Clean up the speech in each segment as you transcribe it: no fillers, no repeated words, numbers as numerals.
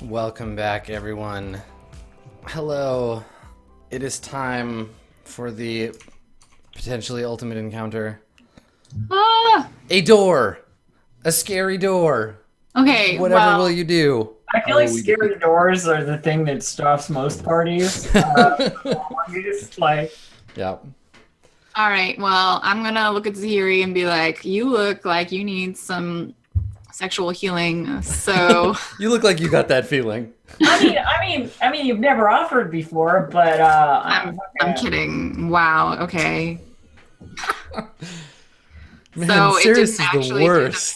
Welcome back, everyone. Hello. It is time for the potentially ultimate encounter. Ah! A door! A scary door! Okay, Whatever well, will you do? I feel like scary doors are the thing that stops most parties. Yep. all right. Well, I'm gonna look at Zahiri and be like, "You look like you need some sexual healing." So, You look like you got that feeling. I mean, you've never offered before, but I'm kidding. Wow. Okay. Man, So it Cirrus didn't is the actually worst.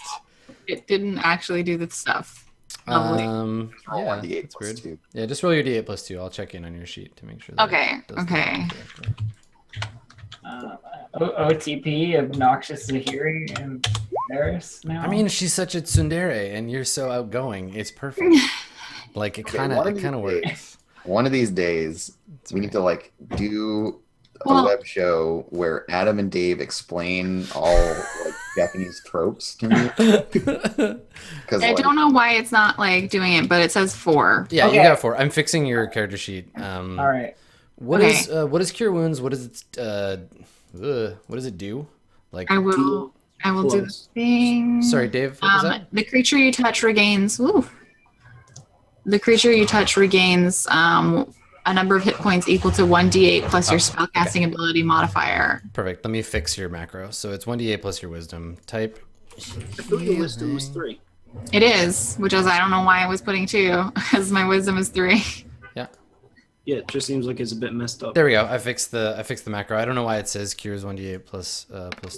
It didn't actually do the stuff. Lovely. Yeah, D8 that's plus weird. 2. Yeah, just roll your D8 plus 2. I'll check in on your sheet to make sure that Okay. it does Okay. correctly. OTP, obnoxious Zahiri, and Paris now. I mean, she's such a tsundere, and you're so outgoing. It's perfect. Like, it kind of works. One of these days, we need to do a Well- web show where Adam and Dave explain all Japanese tropes to me. Because I don't know why it's not like doing it, but it says 4. Yeah, Okay. you got 4. I'm fixing your character sheet. All right. What Okay. is Cure Wounds? What does it do? Like, I will do the thing. sorry, Dave. What was that? The creature you touch regains. Ooh. The creature you touch regains a number of hit points equal to 1d8 plus your spellcasting ability modifier. Perfect. Let me fix your macro. So it's 1d8 plus your wisdom. Type. I thought your wisdom was 3. It is, which is I don't know why I was putting 2, because my wisdom is 3. Yeah. Yeah, it just seems like it's a bit messed up. There we go. I fixed the macro. I don't know why it says cures 1d8 plus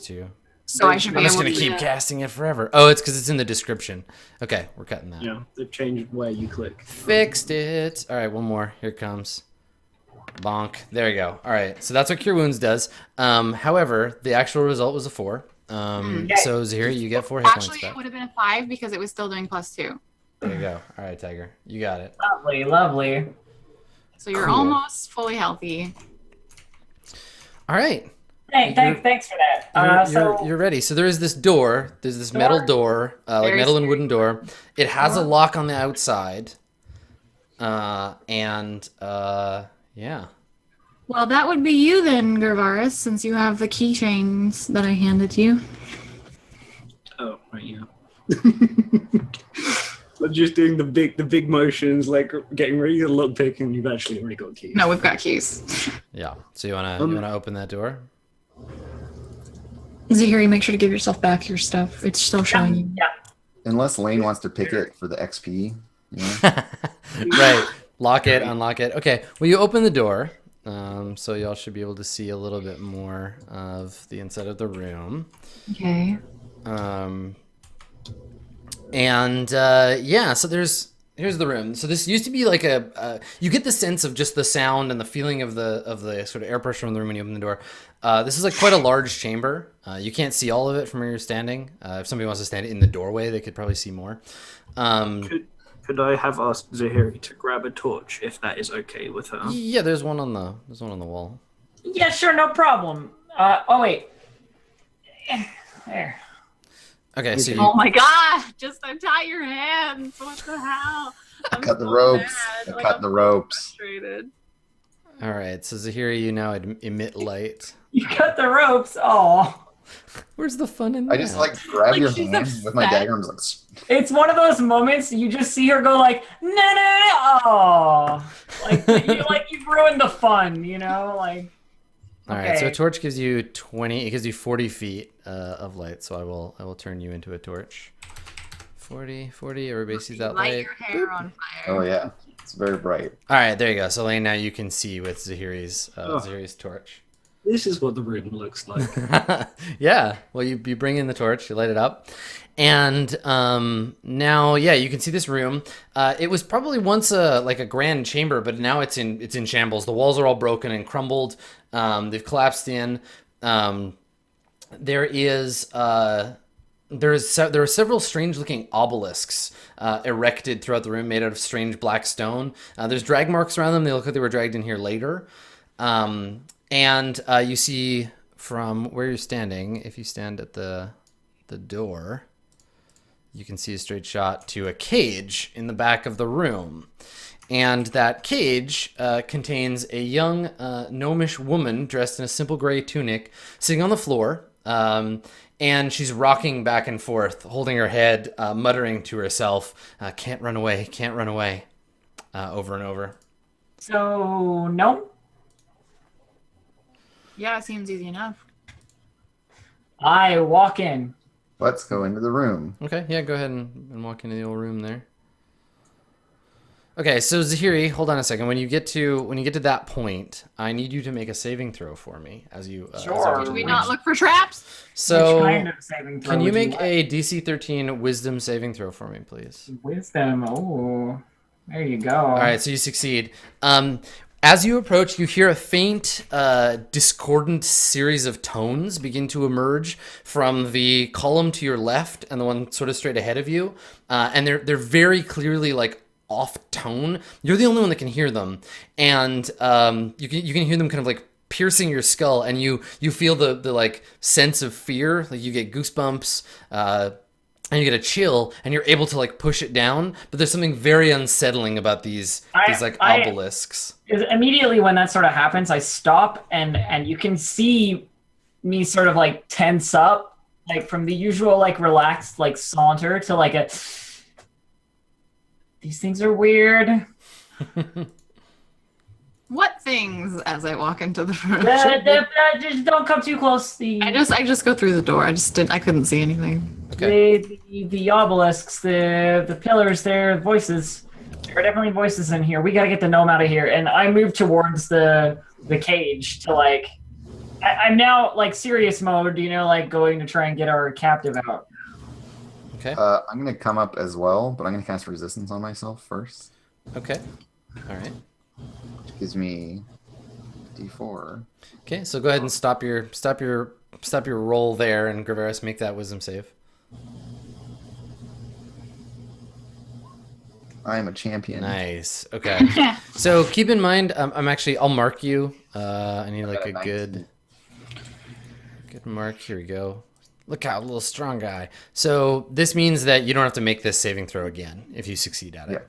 2. So I should be I'm just able gonna to keep casting it forever. Oh, it's because it's in the description. Okay, we're cutting that. Yeah, they've changed where you click. Fixed it. All right, one more. Here it comes. Bonk. There we go. All right, so that's what Cure Wounds does. However, the actual result was a 4. So Zahiri, you get 4 hit Actually, points it back. would have been a 5 because it was still doing +2. There you go. All right, Tiger, you got it. Lovely, lovely. So you're Cool. almost fully healthy. All right. Thanks for that. You're ready. So there is this door. There's this metal door, like Very metal and wooden door. It has a lock on the outside. Yeah. Well, that would be you then, Gervaris, since you have the keychains that I handed you. Oh, right, yeah. I'm just doing the big motions, like getting ready to look pick, and you've actually already got keys. No, we've got keys. Yeah. So you wanna open that door? Zahiri, make sure to give yourself back your stuff. It's still showing you. Yeah. unless Lane wants to pick it for the XP. You know? Right. Lock it, unlock it. Okay. Well, you open the door. So y'all should be able to see a little bit more of the inside of the room. Okay. Yeah, so here's the room. So this used to be like you get the sense of just the sound and the feeling of the sort of air pressure in the room when you open the door. This is like quite a large chamber. You can't see all of it from where you're standing. If somebody wants to stand in the doorway, they could probably see more. Could I have asked Zahiri to grab a torch if that is okay with her? Yeah, there's one on the wall. Yeah, sure, no problem. Oh wait. There. Okay, so Oh my god! Just untie your hands. What the hell? I'm Cut the so ropes. mad. I Like, cut I'm the so ropes. frustrated. all right, so Zahiri, you now emit light. You cut the ropes. Oh. Where's the fun in that? I just grab Like, your she's hand with my upset. dagger and I'm It's one of those moments you just see her go like, no, no, no, oh. You've ruined the fun, you know? Like, All right, so a okay. torch gives you 20. It gives you 40 feet of light. So I will turn you into a torch. 40. Everybody sees that Light light. your hair on fire. oh yeah, it's very bright. All right, there you go. So Lane, now you can see with Zahiri's torch. This is what the room looks like. Yeah. Well, you bring in the torch, you light it up, and now you can see this room. It was probably once a grand chamber, but now it's in shambles. The walls are all broken and crumbled. They've collapsed in. There are several strange-looking obelisks erected throughout the room, made out of strange black stone. There's drag marks around them. They look like they were dragged in here later. And you see from where you're standing, if you stand at the door, you can see a straight shot to a cage in the back of the room. And that cage contains a young gnomish woman dressed in a simple gray tunic sitting on the floor. And she's rocking back and forth, holding her head, muttering to herself, can't run away, over and over. So, no? Yeah, it seems easy enough. I walk in. Let's go into the room. Okay, yeah, go ahead and walk into the old room there. Okay, so Zahiri, hold on a second. When you get to that point, I need you to make a saving throw for me as you. Sure. Should we not look for traps? So, Which kind of saving throw can you would make like? a DC 13 Wisdom saving throw for me, please? Wisdom? Oh, there you go. All right, so you succeed. As you approach, you hear a faint, discordant series of tones begin to emerge from the column to your left and the one sort of straight ahead of you, and they're very clearly like off tone. You're the only one that can hear them, and you can hear them kind of like piercing your skull, and you feel the like sense of fear, like you get goosebumps. And you get a chill, and you're able to like push it down, but there's something very unsettling about these obelisks. Immediately when that sort of happens, I stop, and you can see me sort of like tense up, like from the usual like relaxed like saunter to like a. These things are weird. What things? As I walk into the room. Just don't come too close. I just go through the door. I couldn't see anything. Okay. The obelisks, the pillars, their voices. There are definitely voices in here. We gotta get the gnome out of here. And I move towards the cage to like. I'm now like serious mode, like going to try and get our captive out. Okay. I'm gonna come up as well, but I'm gonna cast resistance on myself first. Okay. All right. Which gives me D4. Okay, so go ahead and stop your roll there, and Graveris, make that wisdom save. I am a champion. Nice. Okay. So keep in mind, I'll mark you. I need like a good mark. Here we go. Look out, little strong guy. So this means that you don't have to make this saving throw again if you succeed at it. Yeah.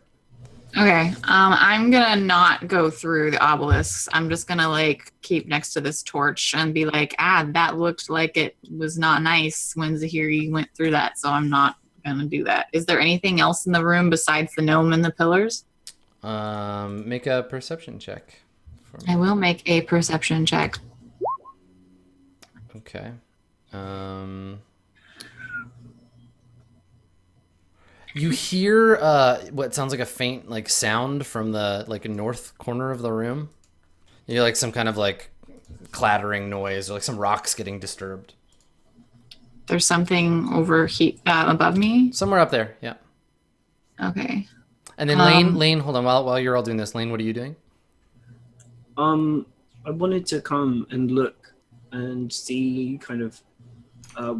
Okay. I'm gonna not go through the obelisks. I'm just gonna like keep next to this torch and be like, that looked like it was not nice when Zahiri went through that, so I'm not gonna do that. Is there anything else in the room besides the gnome and the pillars? Make a perception check for me. I will make a perception check. Okay. You hear what sounds like a faint like sound from the like north corner of the room. You hear like some kind of like clattering noise or like some rocks getting disturbed. There's something above me. Somewhere up there, yeah. Okay. And then Lane, hold on, while you're all doing this, Lane, what are you doing? I wanted to come and look and see kind of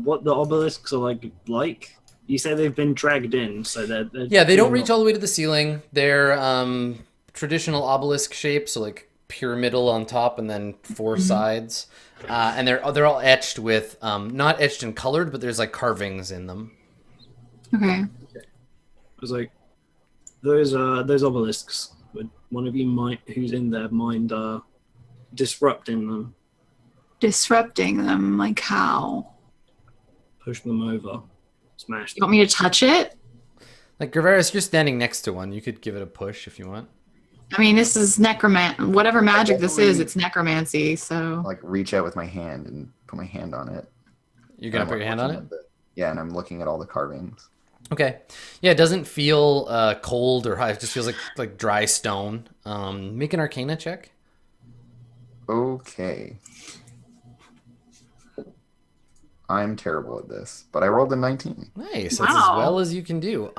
what the obelisks are like. You say they've been dragged in, so they're yeah, they don't reach all the way to the ceiling. They're traditional obelisk shape, so like pyramidal on top and then four sides, and they're all etched with not etched and colored, but there's like carvings in them. Okay. I was like, those obelisks. Would one of you who's in there mind disrupting them? Disrupting them, like how? Push them over. Smash You them. want me to touch it? Like Graveris, you're standing next to one. You could give it a push if you want. I mean, this is whatever magic this is, it's necromancy, so. Like reach out with my hand and put my hand on it. You're gonna And put I'm your hand on looking it? at yeah, and I'm looking at all the carvings. Okay. Yeah, it doesn't feel cold or hot. It just feels like dry stone. Make an Arcana check. Okay. I'm terrible at this, but I rolled a 19. Nice. That's Wow. as well as you can do.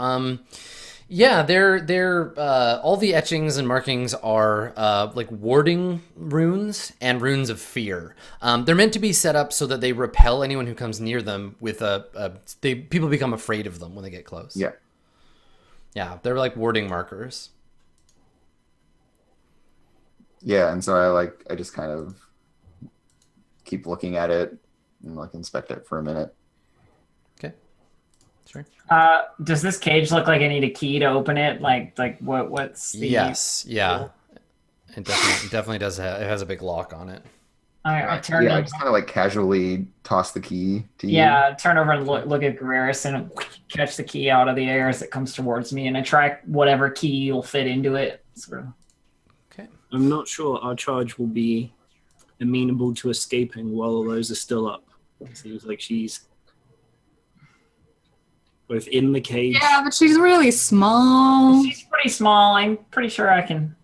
Yeah, they're all the etchings and markings are like warding runes and runes of fear. They're meant to be set up so that they repel anyone who comes near them with people become afraid of them when they get close. Yeah. Yeah, they're like warding markers. Yeah, and so I just kind of keep looking at it and like inspect it for a minute. Okay. Sure. Does this cage look like I need a key to open it? What's the... Yes. Yeah. It definitely does. It has a big lock on it. I turn Yeah, I over. just kind of like casually toss the key to you. Yeah, turn over and look at Guerreris and catch the key out of the air as it comes towards me, and I try whatever key will fit into it. Sort of. Okay. I'm not sure our charge will be amenable to escaping while all those are still up. It seems like she's both in the cage. Yeah, but she's really small. She's pretty small. I'm pretty sure I can.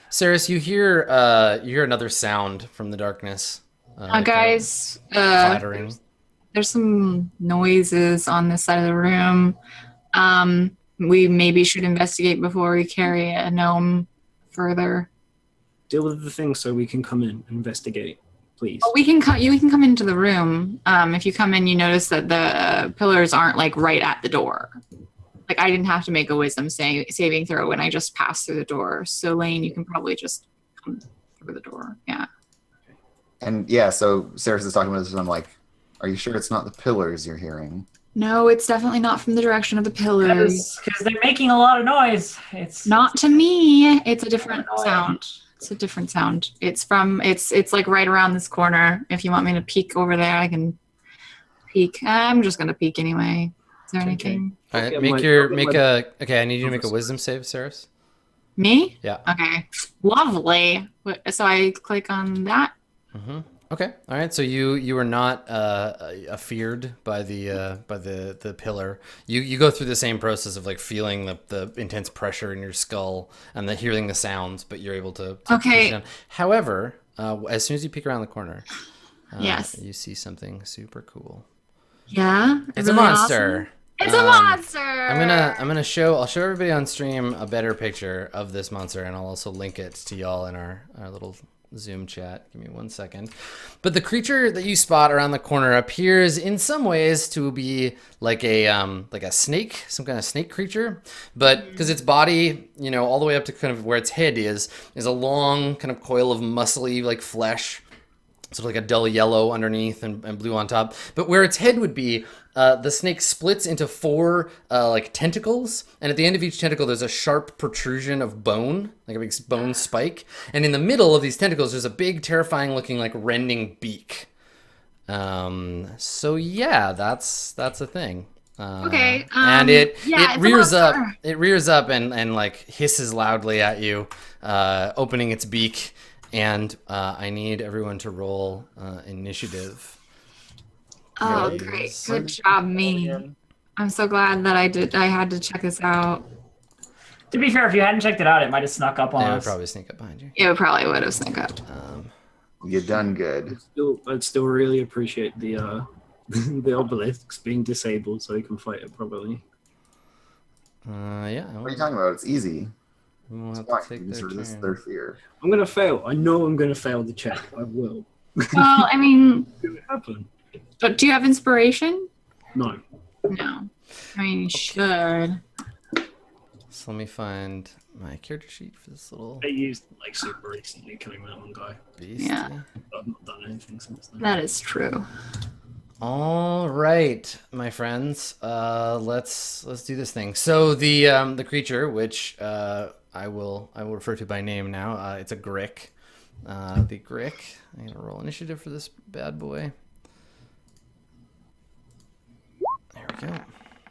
Saris, you hear another sound from the darkness. Guys, Clattering. there's some noises on this side of the room. We maybe should investigate before we carry a gnome further. Deal with the thing so we can come in and investigate, please. Oh, we can come. You can come into the room. If you come in, you notice that the pillars aren't like right at the door. Like I didn't have to make a wisdom saving throw when I just passed through the door. So Lane, you can probably just come through the door. Yeah. And yeah, so Saris is talking about this, and I'm like, "Are you sure it's not the pillars you're hearing?" No, it's definitely not from the direction of the pillars. Because they're making a lot of noise. It's Not to me. It's a different annoying. sound. It's a different sound. It's like right around this corner. If you want me to peek over there, I can peek. I'm just gonna peek anyway. Is there anything? All right, Okay, okay, I need you to make a wisdom save, Saris. Me? Yeah. Okay. Lovely. So I click on that. Mm-hmm. Okay. All right. So you were not feared by the pillar. You go through the same process of like feeling the intense pressure in your skull and then hearing the sounds, but you're able to Okay. push it down. However, as soon as you peek around the corner, Yes. you see something super cool. Yeah. It's really a monster. awesome? It's a monster. I'll show everybody on stream a better picture of this monster, and I'll also link it to y'all in our little Zoom chat. Give me 1 second. But the creature that you spot around the corner appears in some ways to be like a snake, some kind of snake creature, but because its body, all the way up to kind of where its head is a long kind of coil of muscly like flesh, sort of like a dull yellow underneath and blue on top. But where its head would be, the snake splits into 4 like tentacles, and at the end of each tentacle there's a sharp protrusion of bone, like a big bone spike, and in the middle of these tentacles there's a big terrifying looking like rending beak. So yeah, that's a thing. Okay. And it it's a rears up monster. and like hisses loudly at you, opening its beak. And I need everyone to roll initiative. Oh, Yes. great. Good job, me. I'm so glad that I had to check this out. To be fair, if you hadn't checked it out, it might have snuck up on It would us. probably sneak up behind you. It probably would have snuck up. You done good. I'd still really appreciate the the obelisks being disabled so we can fight it properly. Yeah. What are you talking about? It's easy. We'll have It's to fine. take You can their resist turn. their fear. I'm gonna fail. I know I'm gonna fail the check. I will. Well, I mean, Do it happen? but do you have inspiration? No. No. I mean, you should. So let me find my character sheet for this little I used like super recently killing that one guy. beast. Yeah. But I've not done anything since then. That is true. All right, my friends. Let's do this thing. So the creature, which I will refer to by name now. It's a Grick. The Grick. I'm gonna roll initiative for this bad boy. There we go.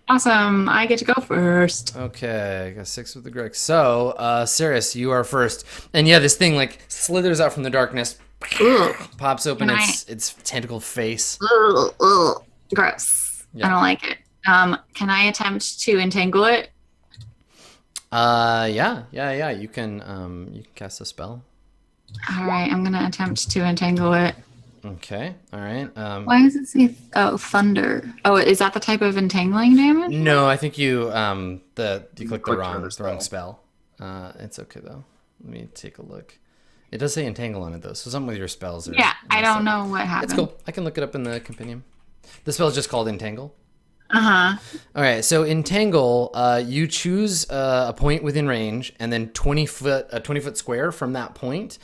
Awesome. I get to go first. Okay, I got 6 with the Grick. So, Saris, you are first. And yeah, this thing like slithers out from the darkness, pops open Can its tentacle face. Ugh, ugh. Gross. Yeah. I don't like it. Can I attempt to entangle it? Yeah. You can cast a spell. All right, I'm gonna attempt to entangle it. Okay. All right. Why does it say thunder? Oh, is that the type of entangling damage? No, I think you clicked the clicked wrong another spell. It's okay though. Let me take a look. It does say entangle on it though, so some of your spells are. Yeah, I messed don't up. know what happened. It's cool. I can look it up in the compendium. The spell is just called entangle. Uh-huh. All right, so entangle, you choose a point within range, and then 20-foot square from that point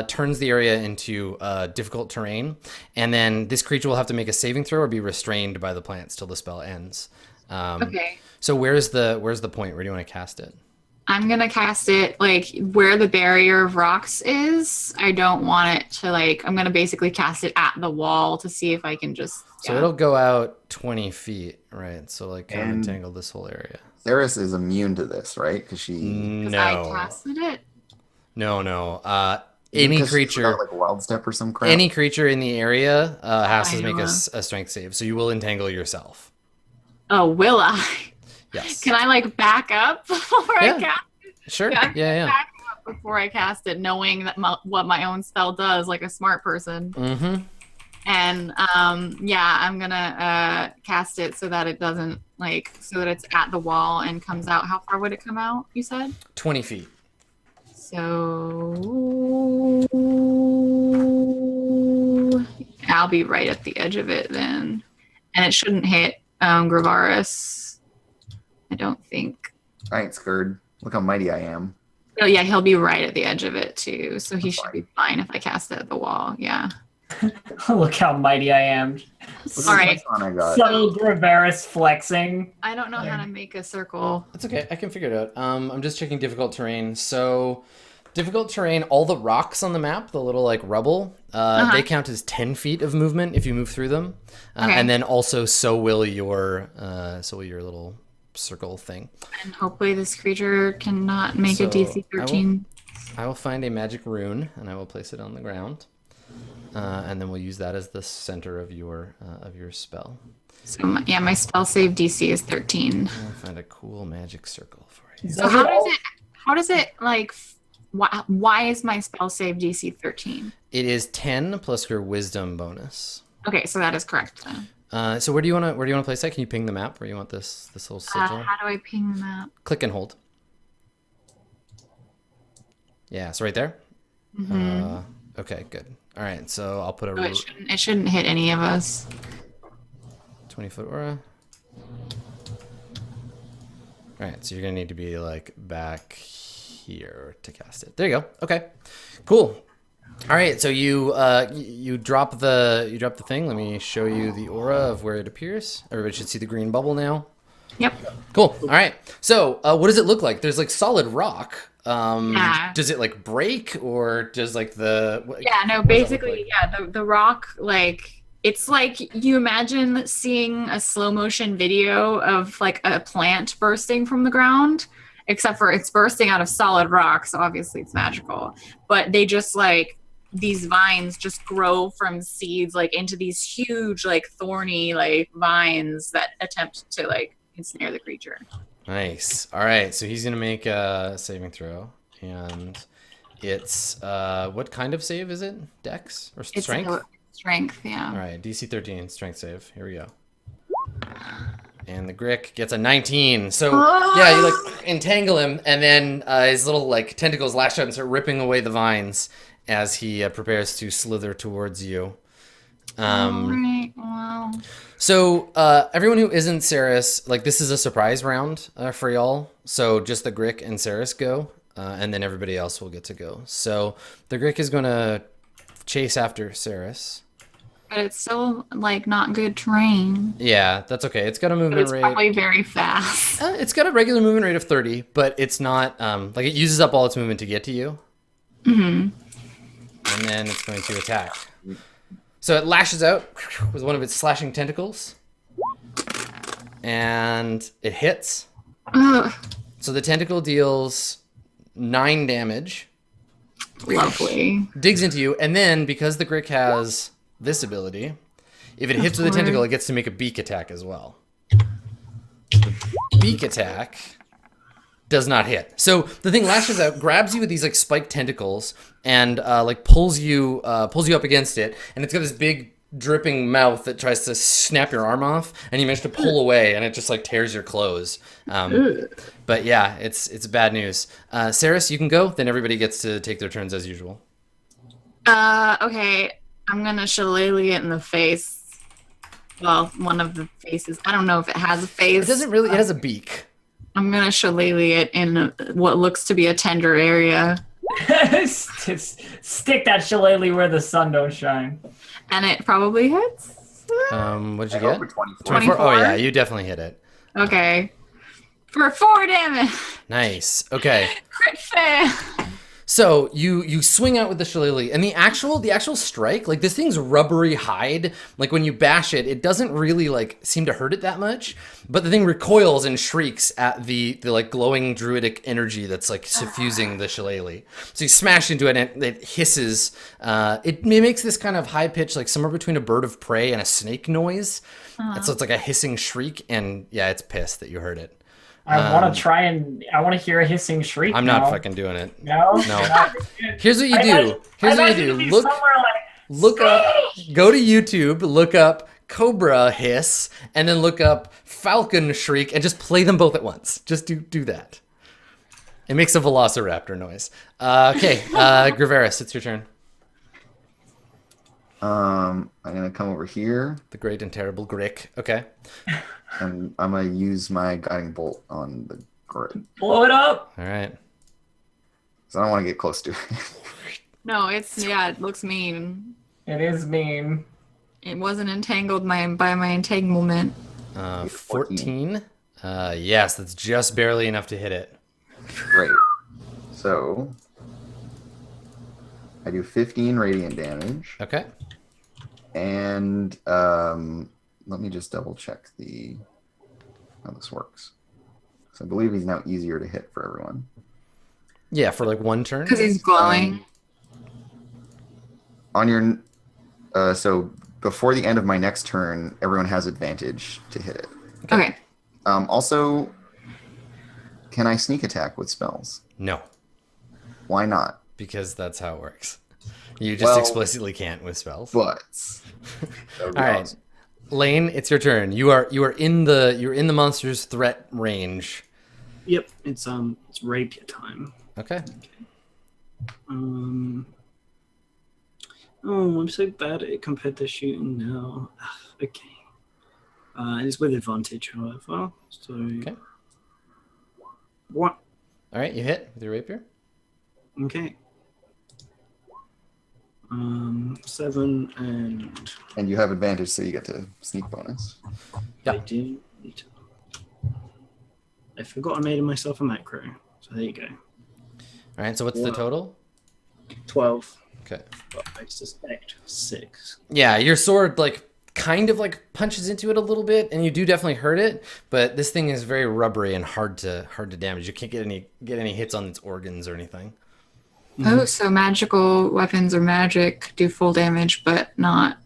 turns the area into difficult terrain, and then this creature will have to make a saving throw or be restrained by the plants till the spell ends. Okay. So where's the point? Where do you want to cast it? I'm gonna cast it like where the barrier of rocks is. I don't want it to like. I'm gonna basically cast it at the wall to see if I can just. So it'll go out 20 feet, right? So like kind of And- entangle this whole area. Ceres is immune to this, right? Because she. No. I casted it. No. Any because she creature, forgot, like wild step or some crap. any creature in the area has I to make know. a strength save. So you will entangle yourself. Oh, will I? Yes. Can I like back up before Yeah. I cast? Sure. Yeah, I can Yeah. back up before I cast it, knowing that what my own spell does, like a smart person. Mm-hmm. And I'm gonna cast it so that it doesn't so that it's at the wall and comes out. How far would it come out? You said 20 feet. so. I'll be right at the edge of it then, and it shouldn't hit Gravaris. I don't think. I ain't scared. Look how mighty I am. Oh yeah, he'll be right at the edge of it too, so he That's should be fine if I cast it at the wall. Yeah. Look how mighty I am. Look All at right. this one I got. Subtle Gravaris flexing. I don't know how to make a circle. That's okay. I can figure it out. I'm just checking difficult terrain. So difficult terrain, all the rocks on the map, the little like rubble, they count as 10 feet of movement if you move through them. Okay. And then also so will your little circle thing. And hopefully this creature cannot make So a DC 13. I will find a magic rune and I will place it on the ground. And then we'll use that as the center of your spell. So my spell save DC is 13. I'll find a cool magic circle for you. So how does it like why is my spell save DC 13? It is 10 plus your wisdom bonus. Okay, so that is correct then. So where do you want to place that? Can you ping the map where you want this little sigil? How do I ping the map? Click and hold. Yeah, so right there. Okay, good. All right, so I'll put a Oh, it shouldn't hit any of us. 20-foot aura. All right, so you're gonna need to be like back here to cast it. There you go. Okay, cool. All right, so you drop the thing. Let me show you the aura of where it appears. Everybody should see the green bubble now. Yep. Cool. All right. So what does it look like? There's like solid rock. Yeah. Does it like break or does like the? Yeah, no, basically, the rock, like, it's like you imagine seeing a slow motion video of like a plant bursting from the ground, except for it's bursting out of solid rock, so obviously it's magical. But they just like, these vines just grow from seeds like into these huge like thorny like vines that attempt to like ensnare the creature. Nice. All right. So he's gonna make a saving throw, and it's what kind of save is it? Dex or It's strength? Strength, yeah. All right. DC 13 strength save. Here we go. And the Grick gets a 19. So yeah, you like entangle him, and then his little like tentacles lash out and start ripping away the vines as he prepares to slither towards you. All right. Wow. So everyone who isn't Ceres, like this is a surprise round for y'all. So just the Grick and Ceres go, and then everybody else will get to go. So the Grick is going to chase after Ceres. But it's still like not good terrain. Yeah, that's okay. It's got a But movement it's rate. probably very fast. It's got a regular movement rate of 30, but it's not like it uses up all its movement to get to you. Mm-hmm. And then it's going to attack. So it lashes out with one of its slashing tentacles. And it hits. Ugh, So the tentacle deals 9 damage, lovely. digs into you, and then because the Grick has this ability, if it hits with a tentacle, it gets to make a beak attack as well. The beak attack does not hit. So the thing lashes out, grabs you with these like spiked tentacles, and like pulls you up against it, and it's got this big dripping mouth that tries to snap your arm off, and you manage to pull away, and it just like tears your clothes. But yeah, it's bad news. Ceres, you can go. Then everybody gets to take their turns as usual. Okay. I'm gonna shillelagh it in the face. Well, one of the faces. I don't know if it has a face. It doesn't really. It has a beak. I'm gonna shillelagh it in what looks to be a tender area, Stick that shillelagh where the sun don't shine. and it probably hits. What'd you I go get? for 24. 24? Oh 24? yeah, you definitely hit it. Okay. For 4 damage. Nice. Okay. Crit fail. So you swing out with the shillelagh, and the actual strike, like this thing's rubbery hide. Like when you bash it, it doesn't really like seem to hurt it that much. But the thing recoils and shrieks at the like glowing druidic energy that's like suffusing the shillelagh. So you smash into it, and it hisses. It makes this kind of high pitch, like somewhere between a bird of prey and a snake noise. And so it's like a hissing shriek, and yeah, it's pissed that you heard it. I want to try and I want to hear a hissing shriek. I'm not fucking doing it. No. No. Here's what you do. Here's what you do. Look up. Go to YouTube. Look up Cobra hiss, and then look up Falcon shriek, and just play them both at once. Just do that. It makes a velociraptor noise. Okay, Graveris, it's your turn. I'm gonna come over here. The great and terrible Grick. Okay. And I'm gonna use my guiding bolt on the grid. Blow it up. All right. Because I don't want to get close to it. No, it looks mean. It is mean. It wasn't entangled by my entanglement. 14. Yes, that's just barely enough to hit it. Great. So I do 15 radiant damage. Okay. And let me just double check how this works. So I believe he's now easier to hit for everyone. Yeah, for like one turn. Because he's glowing. On your so before the end of my next turn, everyone has advantage to hit it. Okay. Also, can I sneak attack with spells? No, Why not? because that's how it works. You just explicitly can't with spells. But All right, Lane, it's your turn. You're in the monster's threat range. Yep, it's rapier time. Okay. Oh, I'm so bad at it compared to shooting now. Okay. It's with advantage, however. So. Okay. What? All right, you hit with your rapier. Okay. 7 and you have advantage, so you get to sneak bonus. Yeah. I do need to. I forgot I made myself a macro. So there you go. All right, so what's the total? 12. Okay. But I suspect 6. Yeah, your sword like kind of like punches into it a little bit, and you do definitely hurt it. But this thing is very rubbery and hard to damage. You can't get any hits on its organs or anything. Oh, so magical weapons or magic do full damage, but not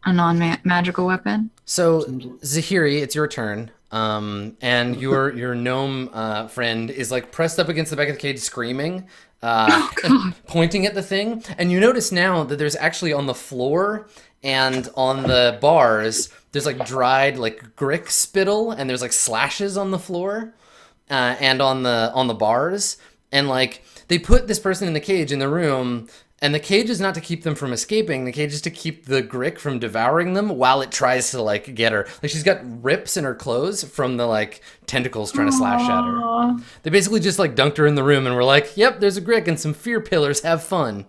a non-magical weapon? So, Zahiri, it's your turn. And your gnome friend is like pressed up against the back of the cage screaming, and pointing at the thing. And you notice now that there's actually on the floor and on the bars, there's like dried like grick spittle, and there's like slashes on the floor and on the bars. And like they put this person in the cage in the room, and the cage is not to keep them from escaping. The cage is to keep the grick from devouring them while it tries to like get her. Like she's got rips in her clothes from the like tentacles trying to slash at her. They basically just like dunked her in the room and were like, "Yep, there's a grick and some fear pillars. Have fun."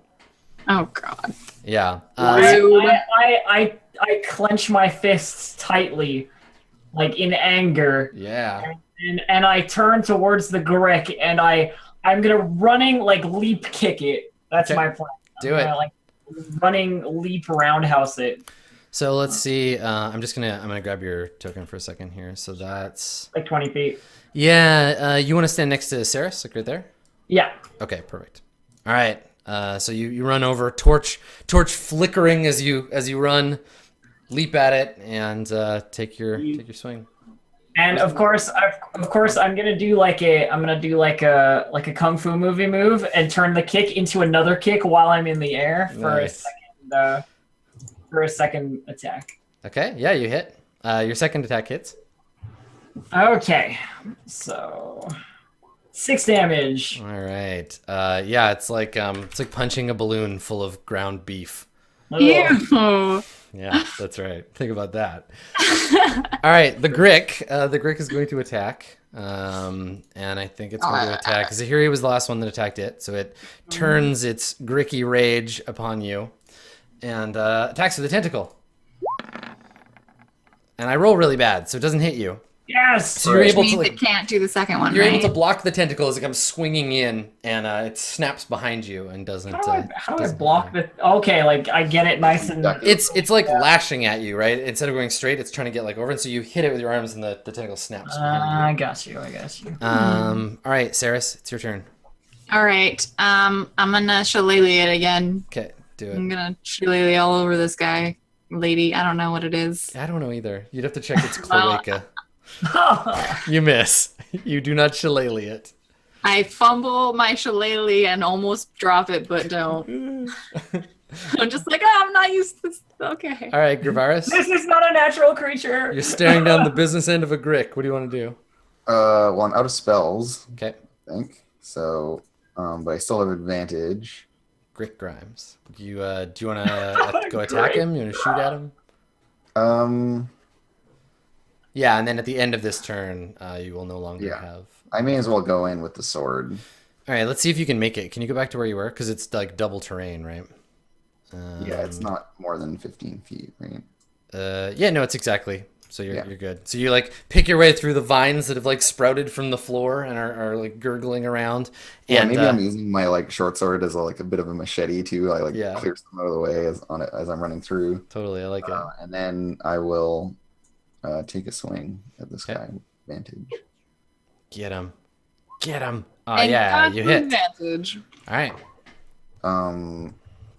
Oh God. Yeah. I clench my fists tightly, like in anger. Yeah. And I turn towards the grick, and I'm gonna running like leap kick it. That's Okay. my plan. Do it. Like running leap roundhouse it. So let's see. I'm gonna grab your token for a second here. So that's Like 20 feet. yeah. You want to stand next to Saris, like right there? Yeah. Okay, perfect. All right. So you run over, torch flickering as you run, leap at it, and take your swing. And of course, I'm gonna do like a kung fu movie move and turn the kick into another kick while I'm in the air for a second attack. Okay, yeah, you hit. Your second attack hits. Okay, so 6 damage. All right. Yeah, it's like punching a balloon full of ground beef. Ew. Yeah, that's right. Think about that. All right, the Grick is going to attack, and I think it's going to attack. Zahiri was the last one that attacked it, so it turns its Gricky rage upon you, and attacks with a tentacle. And I roll really bad, so it doesn't hit you. Yes. So you're Which able to means like it can't do the second one, you're right? able to block the tentacle as it comes swinging in, and it snaps behind you and doesn't. How do I doesn't block the? Okay, like I get it nice and. It's like lashing at you, right? Instead of going straight, it's trying to get like over, and so you hit it with your arms, and the tentacle snaps behind I got you. I got you. you. All right, Saris, it's your turn. All right. I'm gonna shillelagh it again. Okay, do I'm it. gonna shillelagh all over this guy, lady. I don't know what it is. I don't know either. You'd have to check its Well, cloaca. You miss. You do not shillelagh it. I fumble my shillelagh and almost drop it, but don't. I'm just like, I'm not used to this. Okay. All right, Gravaris, This is not a natural creature. you're staring down the business end of a grick. What do you want to do? Well, I'm out of spells, Okay, I think. So, but I still have advantage. Grick Grimes. Do you want to go attack him? You want to shoot at him? Yeah, and then at the end of this turn, you will no longer Yeah. have. I may as well go in with the sword. All right, let's see if you can make it. Can you go back to where you were? Because it's like double terrain, right? Yeah, it's not more than 15 feet, right? Yeah, no, it's exactly. So you're Yeah. you're good. So you like pick your way through the vines that have like sprouted from the floor and are like gurgling around. Yeah, And maybe I'm using my like short sword as a bit of a machete too. I like Yeah. clear some out of the way as I'm running through, totally, I like it. and then I will take a swing at this Okay. guy. Advantage. Get him. Oh And yeah, that's you an hit. advantage. All right.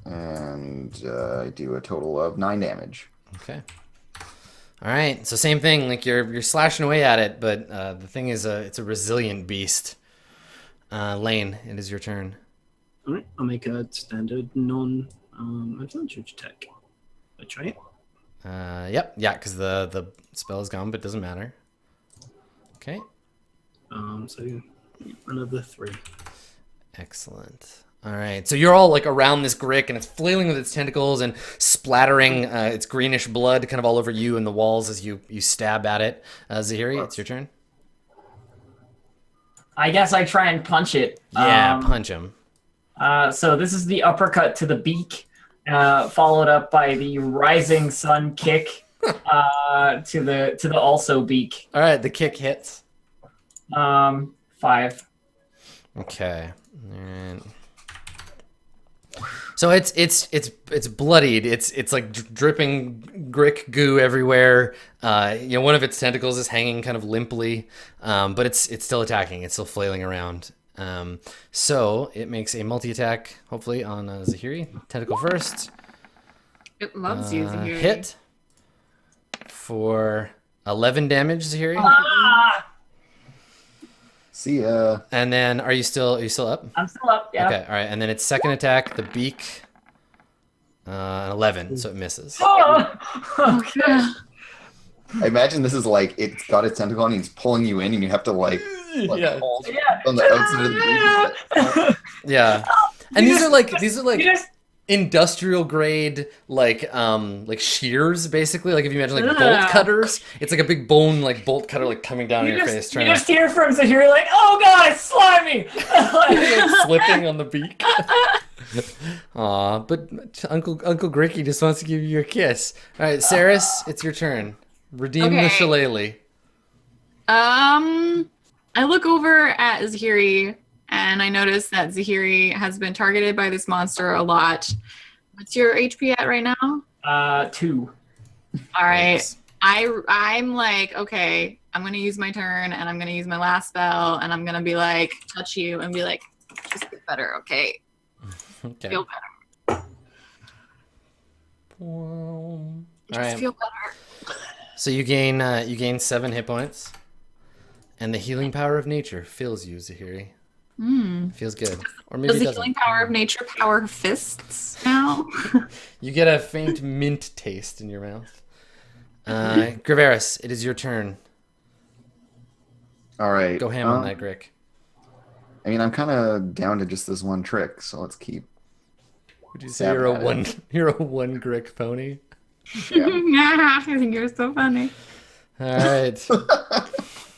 And I do a total of 9 damage. Okay. All right. So same thing. Like you're slashing away at it, but the thing is, it's a resilient beast. Lane, it is your turn. All right, I'll make a standard non-advantage attack. I try it. Yep. Yeah, because the spell is gone, but it doesn't matter. Okay. So another 3. Excellent. All right. So you're all like around this grick, and it's flailing with its tentacles and splattering its greenish blood kind of all over you and the walls as you stab at it. Zahiri, it's your turn. I guess I try and punch it. Yeah, punch him. So this is the uppercut to the beak, followed up by the rising sun kick to the also beak. All right. The kick hits. 5. Okay. And so it's bloodied. It's like dripping grick goo everywhere. One of its tentacles is hanging kind of limply, but it's still attacking. It's still flailing around. So it makes a multi-attack, hopefully, on Zahiri. Tentacle first. It loves you, Zahiri. Hit for 11 damage, Zahiri. Ah! See ya. And then are you still up? I'm still up. Yeah. Okay, all right. And then its second attack, the beak, 11, so it misses. Oh! Okay. I imagine this is like it's got its tentacle and he's pulling you in, and you have to like Yeah. hold Yeah. on the outside of the Yeah. And these are like You just industrial grade like shears basically. Like if you imagine like bolt cutters, it's like a big bone like bolt cutter like coming down on your face you trying just hear from Zahiri like, "Oh God, it's slimy!" to slipping on the beak. Aw, but Uncle Gricky just wants to give you a kiss. All right, Saris, it's your turn. Redeem the Okay. shillelagh. I look over at Zahiri and I notice that Zahiri has been targeted by this monster a lot. What's your HP at right now? 2. All right. Thanks. I'm like, okay, I'm gonna use my turn and I'm gonna use my last spell and I'm gonna be like, touch you and be like, just get better, okay? Okay. Feel better. All Just right. feel better. So you gain 7 hit points, and the healing power of nature fills you, Zahiri. Feels good, or maybe Does it the doesn't. healing power of nature power fists now? You get a faint mint taste in your mouth. Gravaris, it is your turn. All right. Go ham on that Grick. I mean, I'm kind of down to just this one trick, so let's keep. Would you say you're a one Grick pony? I think you're so funny. All right.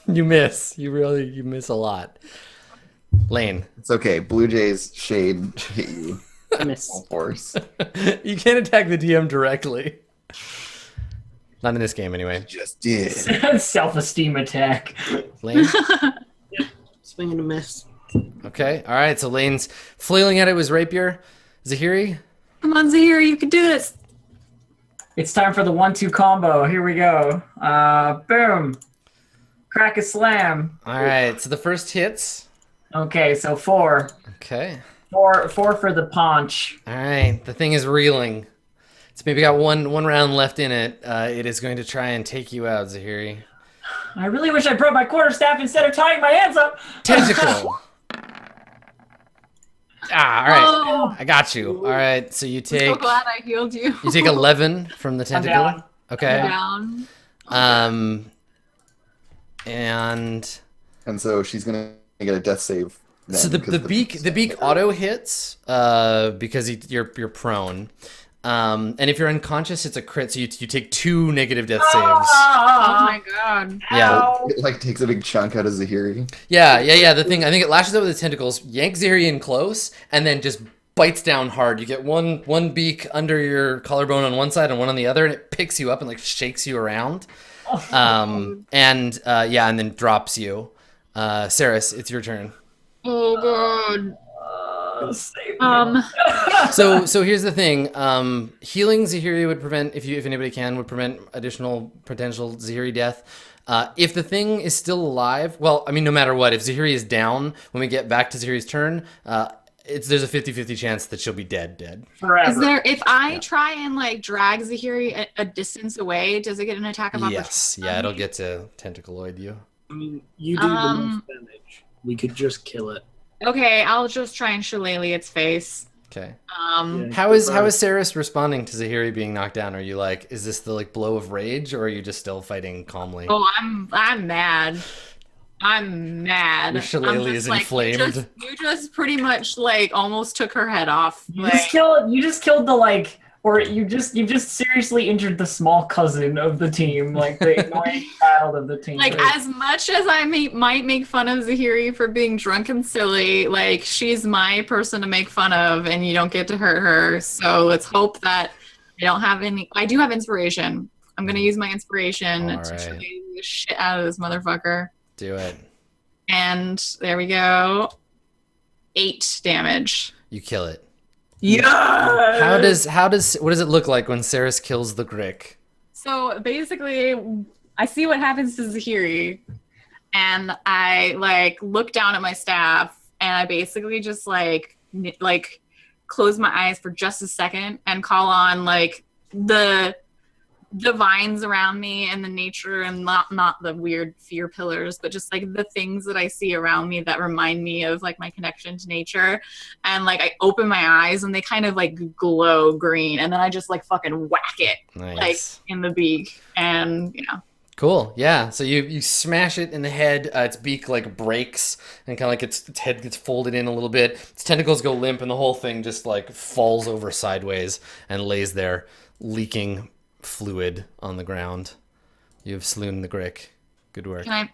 You miss. You miss a lot. Lane. It's okay. Blue Jay's shade hit you. I miss. Full force. You can't attack the DM directly. Not in this game, anyway. Just did. Self-esteem attack. Lane? Swing and a miss. Okay. All right. So Lane's flailing at it with his rapier. Zahiri? Come on, Zahiri, you can do this. It's time for the 1-2 combo. Here we go. Boom. Crack a slam. All right. So the first hits. Okay, so 4. Okay. 4 for the paunch. All right. The thing is reeling. It's maybe got one round left in it. It is going to try and take you out, Zahiri. I really wish I brought my quarterstaff instead of tying my hands up. Tentacle. All right. Oh, I got you. All right. So you I'm take so glad I healed you. you take 11 from the tentacle. down. Okay. Down. And So she's gonna get a death save. Then, so the 'cause beak auto hits because you're prone. And if you're unconscious, it's a crit, so you take 2 negative death saves. Oh my god. Yeah. Ow. It like takes a big chunk out of Zahiri. Yeah. The thing, I think it lashes out with the tentacles, yanks Zahiri in close, and then just bites down hard. You get one beak under your collarbone on one side and one on the other, and it picks you up and like shakes you around. And then drops you. Saris, it's your turn. Oh god. Save me. So here's the thing. Healing Zahiri would prevent, if anybody can, would prevent additional potential Zahiri death. If the thing is still alive, well, I mean, no matter what, if Zahiri is down when we get back to Zahiri's turn, there's a 50-50 chance that she'll be dead. Forever. Is there, if I try and like drag Zahiri a distance away, does it get an attack of opportunity? Yes, yeah, it'll get to tentacleoid you. I mean, you do the most damage. We could just kill it. Okay, I'll just try and shillelagh its face. Okay. Yeah. How is Saris responding to Zahiri being knocked down? Are you like, is this the like blow of rage, or are you just still fighting calmly? Oh, I'm mad. I'm mad. Your shillelagh I'm just is like, inflamed. You just pretty much like almost took her head off. You Like, just killed the like, or you just seriously injured the small cousin of the team, like the annoying child of the team. like as much as I might make fun of Zahiri for being drunk and silly, like she's my person to make fun of, and you don't get to hurt her. So let's hope that I don't have any. I do have inspiration. I'm gonna use my inspiration All to right. shillelagh the shit out of this motherfucker. Do it. And there we go. 8 damage. You kill it. Yeah. What does it look like when Saris kills the Grick? So basically, I see what happens to Zahiri, and I like look down at my staff, and I basically just like close my eyes for just a second and call on like the vines around me and the nature, and not the weird fear pillars, but just like the things that I see around me that remind me of like my connection to nature. And like I open my eyes and they kind of like glow green, and then I just like fucking whack it Nice. like in the beak, and Cool. Yeah. So you smash it in the head. Its beak like breaks, and kind of like its head gets folded in a little bit. Its tentacles go limp, and the whole thing just like falls over sideways and lays there, leaking fluid on the ground. You've slewn the Grick. Good work. Can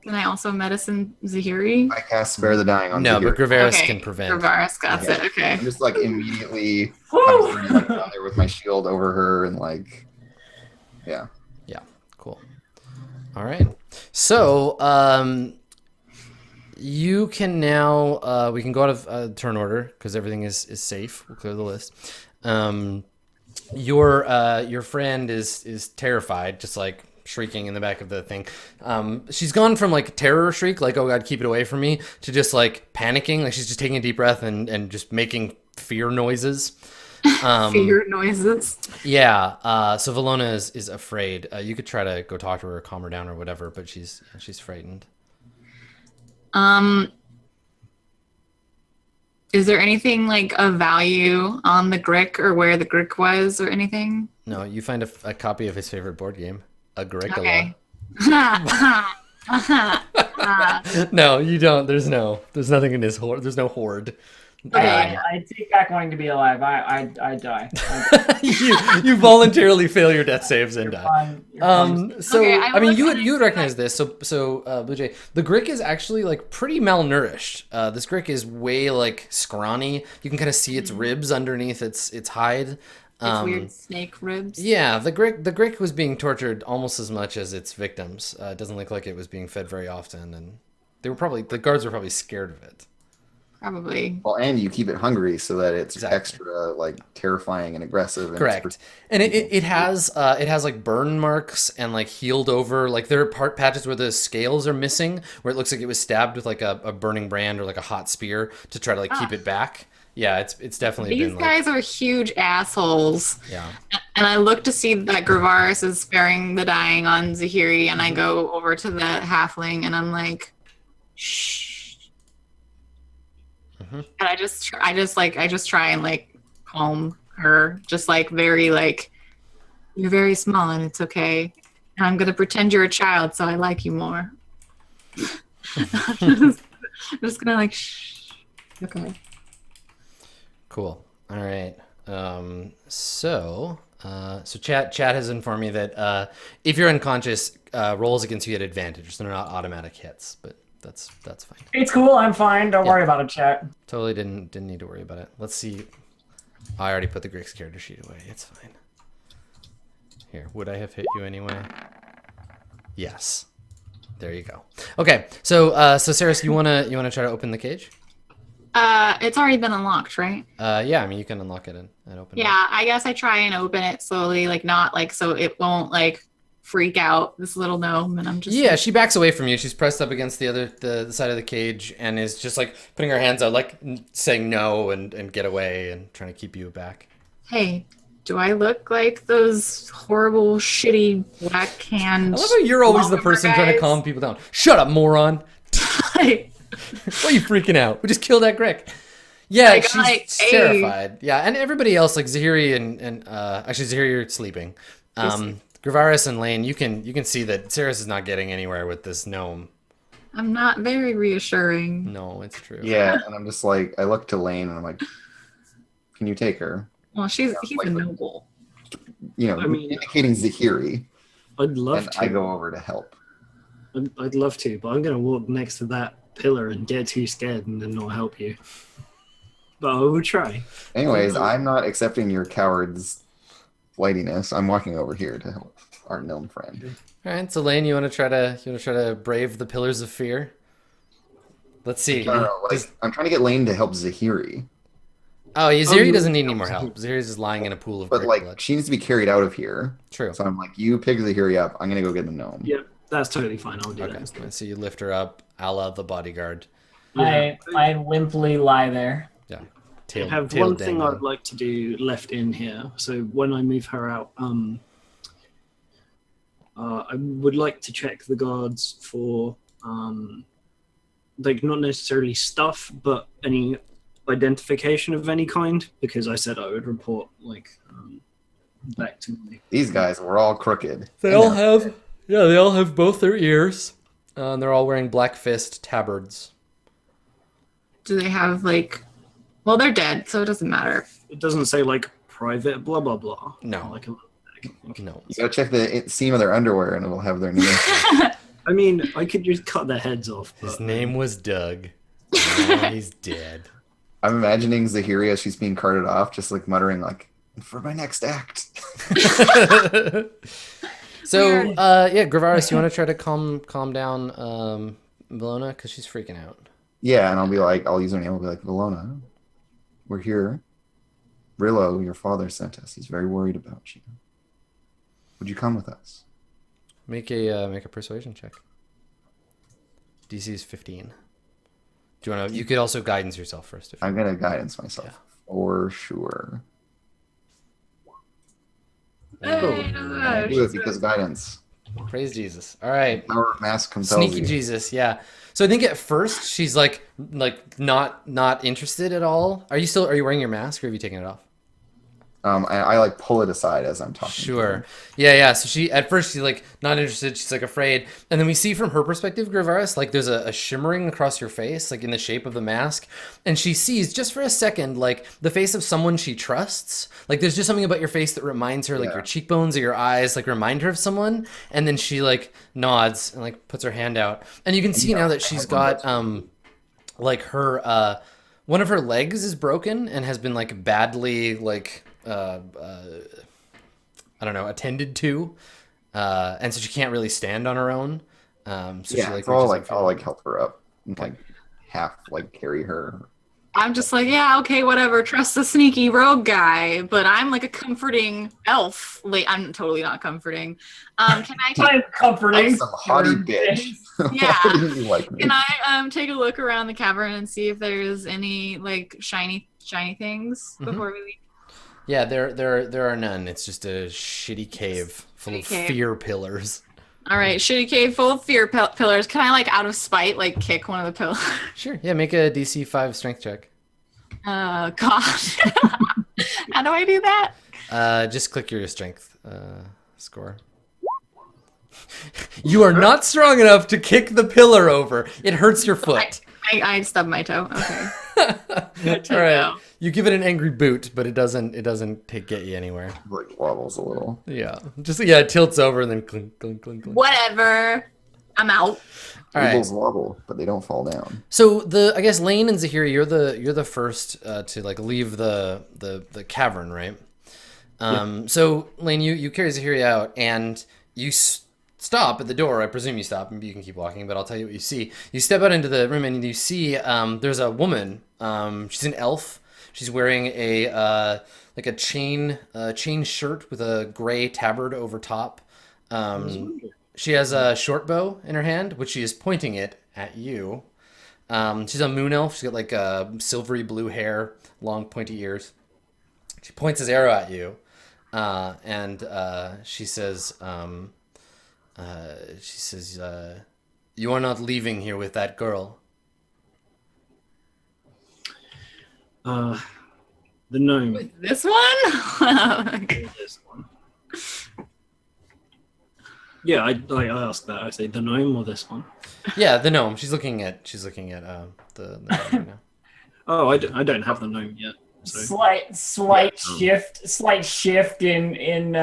I also medicine Zahiri? I cast Spare the Dying on No, Zahiri. but Graveris Okay, can prevent. Gravaris got Yeah. it. Okay. I'm just like immediately Woo! I'm like, down there with my shield over her and like, yeah. Cool. All right. So, you can now, we can go out of turn order because everything is safe. We'll clear the list. Your friend is terrified, just like shrieking in the back of the thing. She's gone from like terror shriek, like, oh God, keep it away from me, to just like panicking. Like she's just taking a deep breath and just making fear noises. Fear noises. Yeah. So Valona is afraid. You could try to go talk to her or calm her down or whatever, but she's frightened. Is there anything like of value on the Grick or where the Grick was or anything? No, you find a copy of his favorite board game, Agricola. Okay. No, you don't. There's nothing in his hoard. There's no hoard. I take back wanting to be alive. I die. you voluntarily fail your death saves and die. Fine. You're fine. So Okay, I mean, look you at would recognize this. So Blue Jay, the Grick is actually like pretty malnourished. This Grick is way like scrawny. You can kind of see its ribs underneath its hide. It's weird snake ribs. Yeah, the Grick was being tortured almost as much as its victims. It doesn't look like it was being fed very often, and the guards were probably scared of it. Probably. Well, and you keep it hungry so that it's Exactly. extra like terrifying and aggressive. And Correct. And it has like burn marks and like healed over, like there are patches where the scales are missing, where it looks like it was stabbed with like a burning brand or like a hot spear to try to like keep it back. Yeah, it's definitely These been guys are huge assholes. yeah. And I look to see that Gravaris is sparing the dying on Zahiri, and I go over to the halfling and I'm like, shh. Mm-hmm. And I just try and like calm her, just like very like, you're very small and it's okay. And I'm gonna pretend you're a child so I like you more. I'm just gonna like, shh. Okay. Cool. All right. So Chat has informed me that if you're unconscious, rolls against you at advantage. So they're not automatic hits, but that's fine. It's cool. I'm fine. Don't worry about it, chat. Totally didn't need to worry about it. Let's see. I already put the Grix character sheet away. It's fine. Here, would I have hit you anyway? Yes. There you go. Okay. So Saris, you wanna try to open the cage? It's already been unlocked, right? Yeah. I mean, you can unlock it and open it. Yeah, I guess I try and open it slowly, like not like so it won't like freak out this little gnome, and I'm just Yeah, she backs away from you. She's pressed up against the side of the cage and is just like putting her hands out, like saying no and get away and trying to keep you back. Hey, do I look like those horrible, shitty black hand? I love how you're always the person trying to guys? calm people down. Shut up, moron! Why are you freaking out? We just killed that Grick. Yeah, Like, she's like, hey. terrified. Yeah, and everybody else, like Zahiri and actually Zahiri, you're sleeping. Gravaris and Lane, you can see that Saris is not getting anywhere with this gnome. I'm not very reassuring. No, it's true. Yeah, and I'm just like, I look to Lane and I'm like, can you take her? Well, he's a noble. You know, I mean- indicating Zahiri, I'd love and to. I go over to help. I'd love to, but I'm going to walk next to that pillar and get too scared and then not help you. But I will try. Anyways, I'm not accepting your coward's flightiness. I'm walking over here to help our gnome friend. All right, so Lane, you want to try to brave the pillars of fear? Let's see. No, like, I'm trying to get Lane to help Zahiri, Oh, Zahiri doesn't need any more help. Zahiri's just lying in a pool of but Grick like blood. she needs to be carried out of here. True. So I'm like, you pick Zahiri up. I'm gonna go get the gnome. Yep, that's totally fine. I'll do Okay, that. so you lift her up, a la the bodyguard. Yeah. I limply lie there. Yeah. I Tail, have tail one thing dangling. I'd like to do left in here. So when I move her out, I would like to check the guards for, like not necessarily stuff, but any identification of any kind, because I said I would report back to me. These guys were all crooked. They all have both their ears. And they're all wearing black fist tabards. Do they have like? Well, they're dead, so it doesn't matter. It doesn't say like private blah blah blah. No. Like No. You gotta check the seam of their underwear, and it'll have their name. I mean, I could just cut their heads off. His But, name was Doug. Now he's dead. I'm imagining Zahiri as she's being carted off, just like muttering, like, "For my next act." So, yeah, Gravaris, you want to try to calm down Bologna? Because she's freaking out. Yeah, and I'll be like, I'll use her name. I'll be like, Valona, we're here. Rillo, your father sent us. He's very worried about you. Would you come with us? Make a persuasion check. DC is 15. Do you want to? You could also guidance yourself first. If I'm gonna guidance myself for sure. I do it because guidance. Praise Jesus. All right. Power of mass compels Sneaky you. Jesus, yeah. So I think at first she's like not interested at all. Are you wearing your mask or have you taken it off? I like pull it aside as I'm talking. Sure. Yeah. So at first she's like not interested. She's like afraid, and then we see from her perspective, Gravaris, like there's a shimmering across your face, like in the shape of the mask, and she sees just for a second like the face of someone she trusts. Like there's just something about your face that reminds her, like your cheekbones or your eyes, like remind her of someone, and then she like nods and like puts her hand out, and you can see now that she's got like her one of her legs is broken and has been like badly like I don't know, attended to, and so she can't really stand on her own. So she Yeah, like so I'll reaches like out for I'll you. like help her up, and, like half like carry her. I'm just like, yeah, okay, whatever. Trust the sneaky rogue guy, but I'm like a comforting elf. Like, I'm totally not comforting. Can I take? I'm comforting. Some haughty bitch. Yeah. Why didn't you like me? Can I take a look around the cavern and see if there's any like shiny things before we leave? Yeah, there are none. It's just a shitty cave full of Shitty cave. fear pillars. All right, shitty cave full of fear pillars. Can I like out of spite like kick one of the pillars? Sure. Yeah, make a DC 5 strength check. God. How do I do that? Just click your strength score. You are not strong enough to kick the pillar over. It hurts your foot. I stubbed my toe. Okay. All right. You give it an angry boot, but it doesn't get you anywhere. Like wobbles a little. Yeah. It tilts over and then clink, clink, clink, clink. Whatever. I'm out. All right. Tables wobble, but they don't fall down. So I guess Lane and Zahiri, you're the first to like leave the cavern, right? So Lane, you carry Zahiri out and you stop at the door. I presume you stop, and you can keep walking, but I'll tell you what you see. You step out into the room and you see there's a woman. She's an elf. She's wearing a like a chain shirt with a gray tabard over top. She has a short bow in her hand, which she is pointing it at you. She's a moon elf. She's got like silvery blue hair, long pointy ears. She points his arrow at you, and she says, "You are not leaving here with that girl." The gnome. This one? This one. Yeah, I asked that. I say the gnome or this one. Yeah, the gnome. She's looking at the gnome right now. Oh, I don't have the gnome yet. So. Slight shift in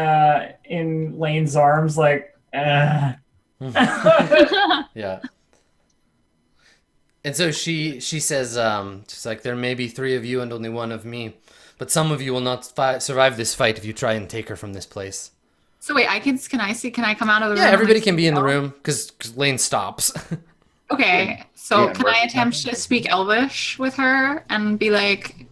Lane's arms, like. Yeah. And so she says, she's like, there may be 3 of you and only 1 of me, but some of you will not survive this fight if you try and take her from this place. So wait, can I come out of the room? Yeah, everybody and can be in the speak room because Lane stops. Okay, so Yeah, can I attempt to speak Elvish with her and be like,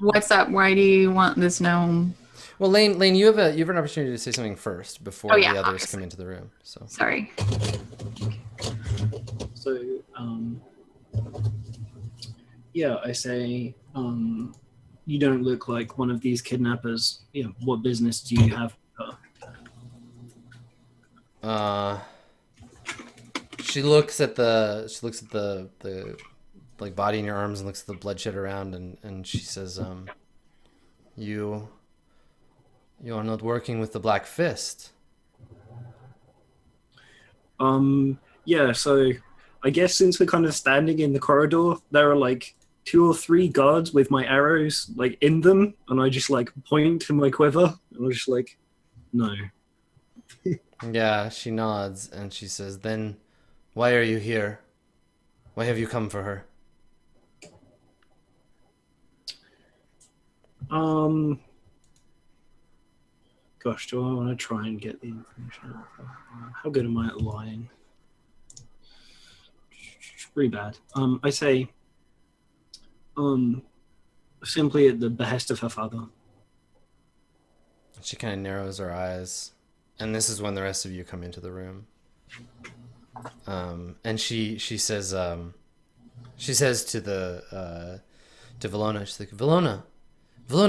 what's up? Why do you want this gnome? Well, Lane, you have an opportunity to say something first before Oh, yeah, the others obviously. come into the room. So Sorry. So, yeah, I say, you don't look like one of these kidnappers. Yeah, what business do you have? she looks at the like body in your arms and looks at the bloodshed around and she says, you are not working with the Black Fist. Yeah, so I guess since we're kind of standing in the corridor, there are like 2 or 3 guards with my arrows like in them, and I just like point to my quiver, and I'm just like, no. Yeah, she nods and she says, then why are you here? Why have you come for her? Gosh, do I want to try and get the information out of her? How good am I at lying? Pretty bad. I say, simply at the behest of her father. She kind of narrows her eyes, and this is when the rest of you come into the room. And she says to Valona, she's like, Valona,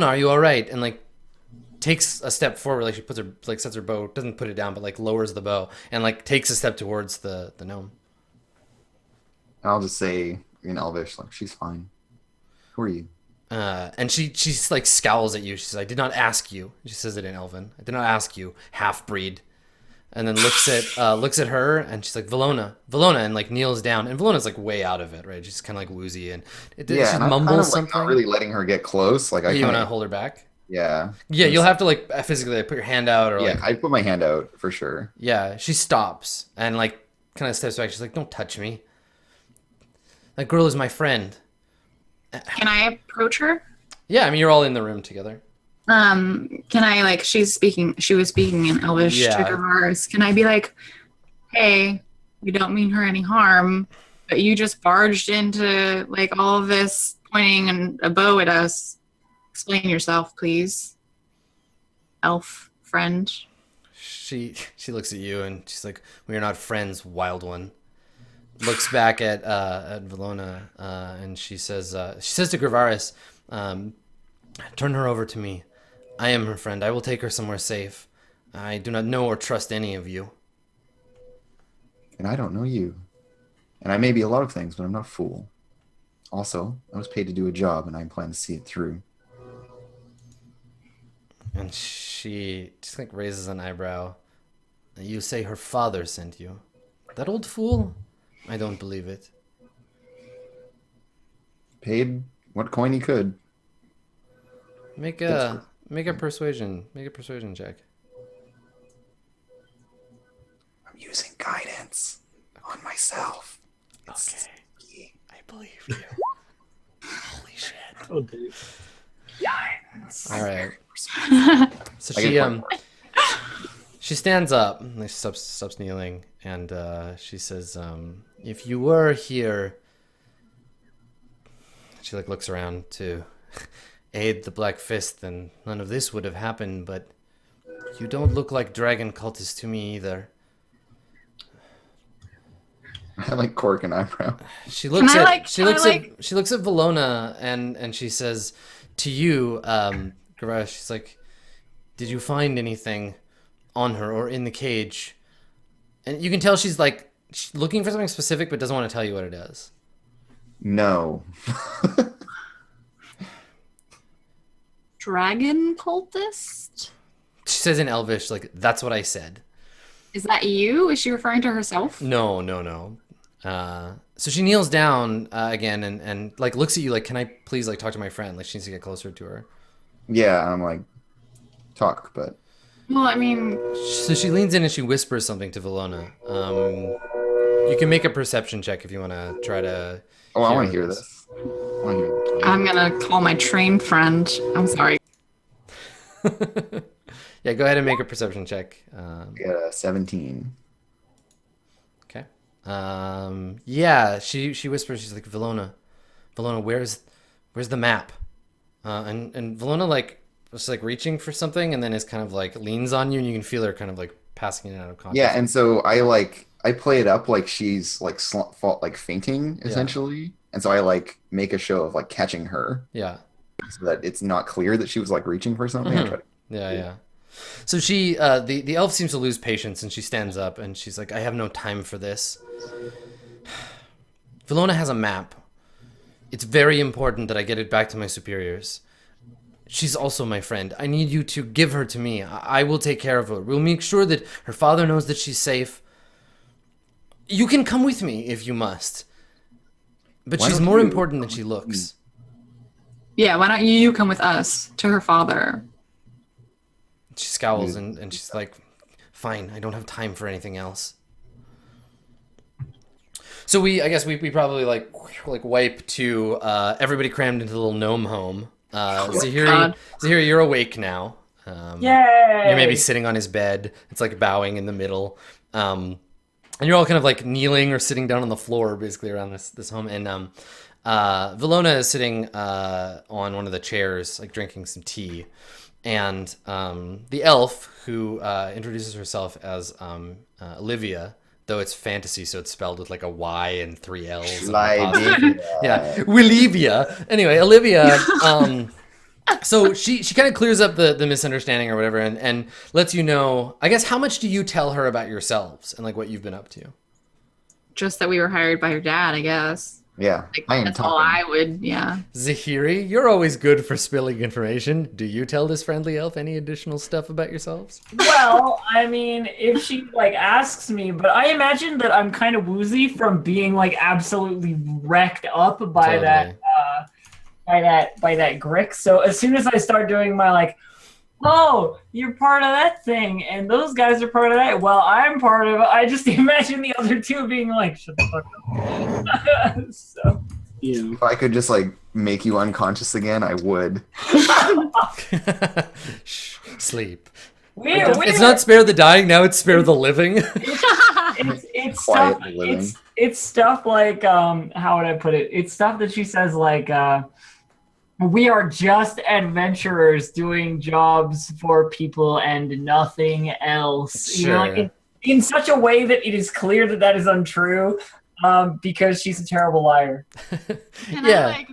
are you all right? And like takes a step forward, like she puts her like sets her bow, doesn't put it down, but like lowers the bow and like takes a step towards the gnome. I'll just say in Elvish, like, she's fine. Who are you? And she's like scowls at you. She says, I did not ask you. She says it in Elven. I did not ask you, half breed. And then looks at her and she's like, Valona, and like kneels down. And Valona's like way out of it, right? She's kind of like woozy and she and I'm mumbles kind of, like, something. not really letting her get close. Like, You want to hold her back? Yeah. Yeah, you'll have to like physically like, put your hand out or Yeah, like. I put my hand out for sure. Yeah, she stops and like kind of steps back. She's like, don't touch me. That girl is my friend. Can I approach her? Yeah, I mean, you're all in the room together. Can I like she was speaking in Elvish Yeah. to Gravaris. Can I be like, hey, we don't mean her any harm, but you just barged into like all of this pointing a bow at us. Explain yourself, please. Elf friend. She looks at you and she's like, "We are not friends, wild one." Looks back at Valona and she says to Gravaris, "Turn her over to me. I am her friend. I will take her somewhere safe. I do not know or trust any of you." And I don't know you. And I may be a lot of things, but I'm not a fool. Also, I was paid to do a job, and I plan to see it through. And she just like raises an eyebrow. "You say her father sent you? That old fool? I don't believe it." Paid what coin he could. Make a persuasion check. I'm using guidance on myself. Okay. I believe you. Holy shit. Oh, dude. All right. So I get one more. she stands up, and stops kneeling, and she says, "If you were here," she like looks around to aid the Black Fist, then none of this would have happened. But you don't look like dragon cultists to me either. I like cork and eyebrow. She looks Can I, at like- she can I, looks like- at she looks at Valona and she says to you, Garage, she's like, "Did you find anything on her or in the cage?" And you can tell she's like looking for something specific, but doesn't want to tell you what it is. No. Dragon cultist? She says in Elvish, like, "That's what I said." Is that you? Is she referring to herself? No. So she kneels down again and like looks at you like, "Can I please like talk to my friend?" Like she needs to get closer to her. Yeah, I'm like, talk, but Well, I mean, So she leans in and she whispers something to Valona. You can make a perception check if you want to try to. I want to what hear it is. this. I want to hear this. I'm gonna call my trained friend. I'm sorry. Yeah, go ahead and make a perception check. I got a 17. Okay. Yeah, she whispers. She's like, Valona, where's the map?" And Valona like was like reaching for something, and then is kind of like leans on you, and you can feel her kind of like passing it out of context. Yeah, and so I play it up like she's like fainting essentially, and so I like make a show of like catching her Yeah. so that it's not clear that she was like reaching for something. I try to- Yeah. So she, the elf seems to lose patience, and she stands up, and she's like, "I have no time for this. Valona has a map. It's very important that I get it back to my superiors. She's also my friend. I need you to give her to me. I will take care of her. We'll make sure that her father knows that she's safe. You can come with me if you must. But Why she's don't more you important than come she with looks." Yeah, why don't you come with us to her father? She scowls and she's like, "Fine, I don't have time for anything else." So I guess we probably like wipe to everybody crammed into the little gnome home. Zahiri, God. you're awake now. Yay! You're maybe sitting on his bed. It's like bowing in the middle. And you're all kind of like kneeling or sitting down on the floor basically around this home. And Valona is sitting on one of the chairs, like drinking some tea. And the elf, who introduces herself as Olivia, though it's fantasy, so it's spelled with like a Y and 3 L's. and an apostrophe. Yeah, Willivia. Anyway, Olivia. So she kind of clears up the misunderstanding or whatever, and lets you know, I guess, how much do you tell her about yourselves and like what you've been up to? Just that we were hired by your dad, I guess. Yeah, Like, I am that's talking. all I would, yeah. Zahiri, you're always good for spilling information. Do you tell this friendly elf any additional stuff about yourselves? Well, I mean, if she like asks me, but I imagine that I'm kind of woozy from being like absolutely wrecked up by Totally. that Grick. So as soon as I start doing my like, "Oh, you're part of that thing, and those guys are part of that," well, I'm part of it. I just imagine the other two being like, "Shut the fuck up." So Yeah. If I could just like make you unconscious again, I would. Shh, sleep. We're It's not spare the dying, now it's spare the living. it's stuff. Quiet living. It's stuff like how would I put it? It's stuff that she says like we are just adventurers doing jobs for people and nothing else. You know, Sure. like in such a way that it is clear that that is untrue, because she's a terrible liar. Yeah.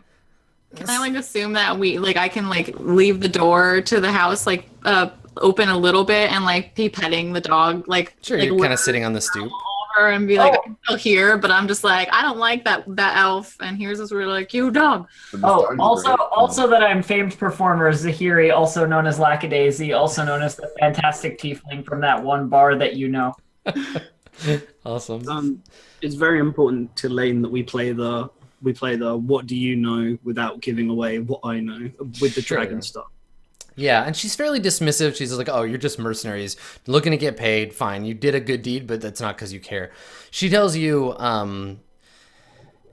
Can I assume that I can leave the door to the house open a little bit and be petting the dog Sure, you're kind of sitting on the stoop. over and be like, I'm still here, but I'm just like, I don't like that elf, and here's this really cute dog. But this dog is Also that I'm famed performer Zahiri, also known as Lackadaisy, also known as the fantastic tiefling from that one bar that you know. Awesome. It's very important to Lane that we play the what do you know without giving away what I know with the Sure. dragon stuff. Yeah, and she's fairly dismissive. She's like, "Oh, you're just mercenaries looking to get paid. Fine, you did a good deed, but that's not because you care." She tells you,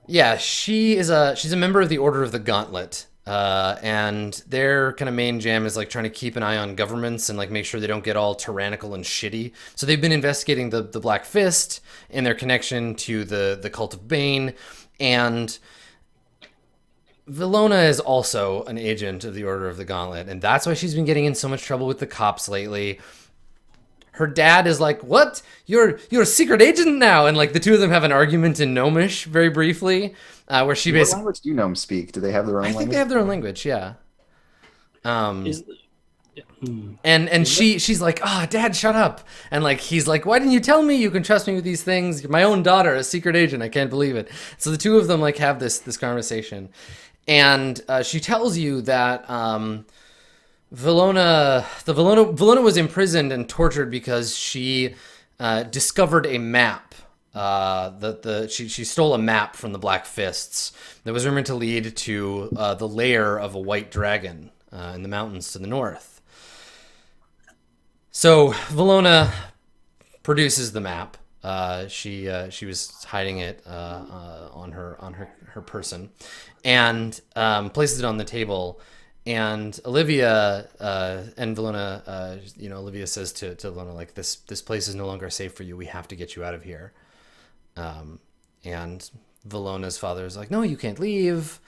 yeah, she's a member of the Order of the Gauntlet, and their kind of main jam is trying to keep an eye on governments and make sure they don't get all tyrannical and shitty. So they've been investigating the Black Fist and their connection to the Cult of Bane, and Vilona is also an agent of the Order of the Gauntlet, and that's why she's been getting in so much trouble with the cops lately. Her dad is like, "What? You're a secret agent now?" And the two of them have an argument in Gnomish very briefly, where she What basically, language do Gnomes speak? Do they have their own I language? think they have their own language, yeah. Is yeah, And she's like, "Ah, Dad, shut up." And he's like, "Why didn't you tell me? You can trust me with these things. My own daughter, a secret agent. I can't believe it." So the two of them have this conversation. And she tells you that Vilona was imprisoned and tortured because she discovered a map. She stole a map from the Black Fists that was rumored to lead to the lair of a white dragon in the mountains to the north. So Vilona produces the map. She was hiding it on her person, and places it on the table. And Olivia and Vilona, Olivia says to Vilona, this place is no longer safe for you. We have to get you out of here. And Vilona's father is like, "No, you can't leave."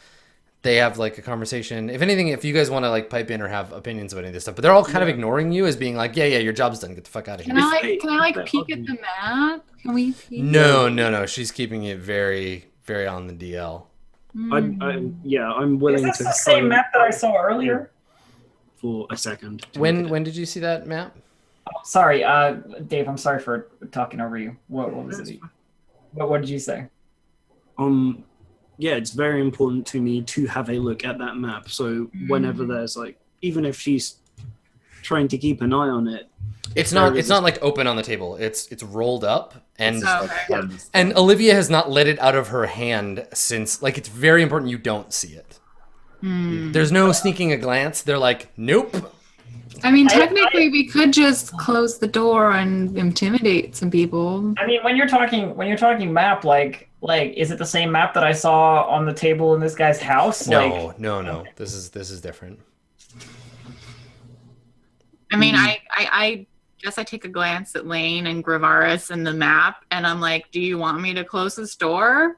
They have a conversation. If anything, if you guys want to pipe in or have opinions about any of this stuff, but they're all kind of ignoring you as being like, yeah, your job's done. Get the fuck out of here. Can I peek at the map? Can we peek? No. She's keeping it very, very on the DL. I'm willing Is this to the same map that I saw earlier? for a second. When did you see that map? Oh, sorry, Dave. I'm sorry for talking over you. What was it? What did you say? Yeah, it's very important to me to have a look at that map. So whenever there's even if she's trying to keep an eye on it, It's not open on the table. It's rolled up, and Okay. and Olivia has not let it out of her hand since. It's very important you don't see it. There's no sneaking a glance. They're like, nope. I mean, technically, we could just close the door and intimidate some people. I mean, when you're talking map, is it the same map that I saw on the table in this guy's house? No. This is different. I mean, I guess I take a glance at Lane and Gravaris and the map, and I'm like, do you want me to close this door?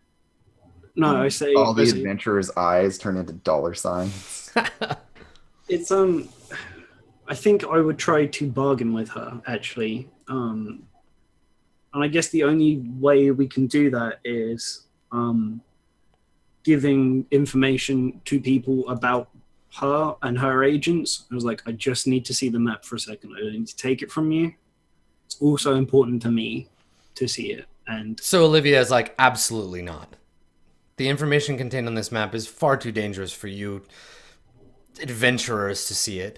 no, I say All the adventurers' eyes turn into dollar signs. it's I think I would try to bargain with her actually, and I guess the only way we can do that is giving information to people about her and her agents. I was like, I just need to see the map for a second. I don't need to take it from you. It's also important to me to see it. And So Olivia is like, absolutely not. The information contained on this map is far too dangerous for you adventurers to see it.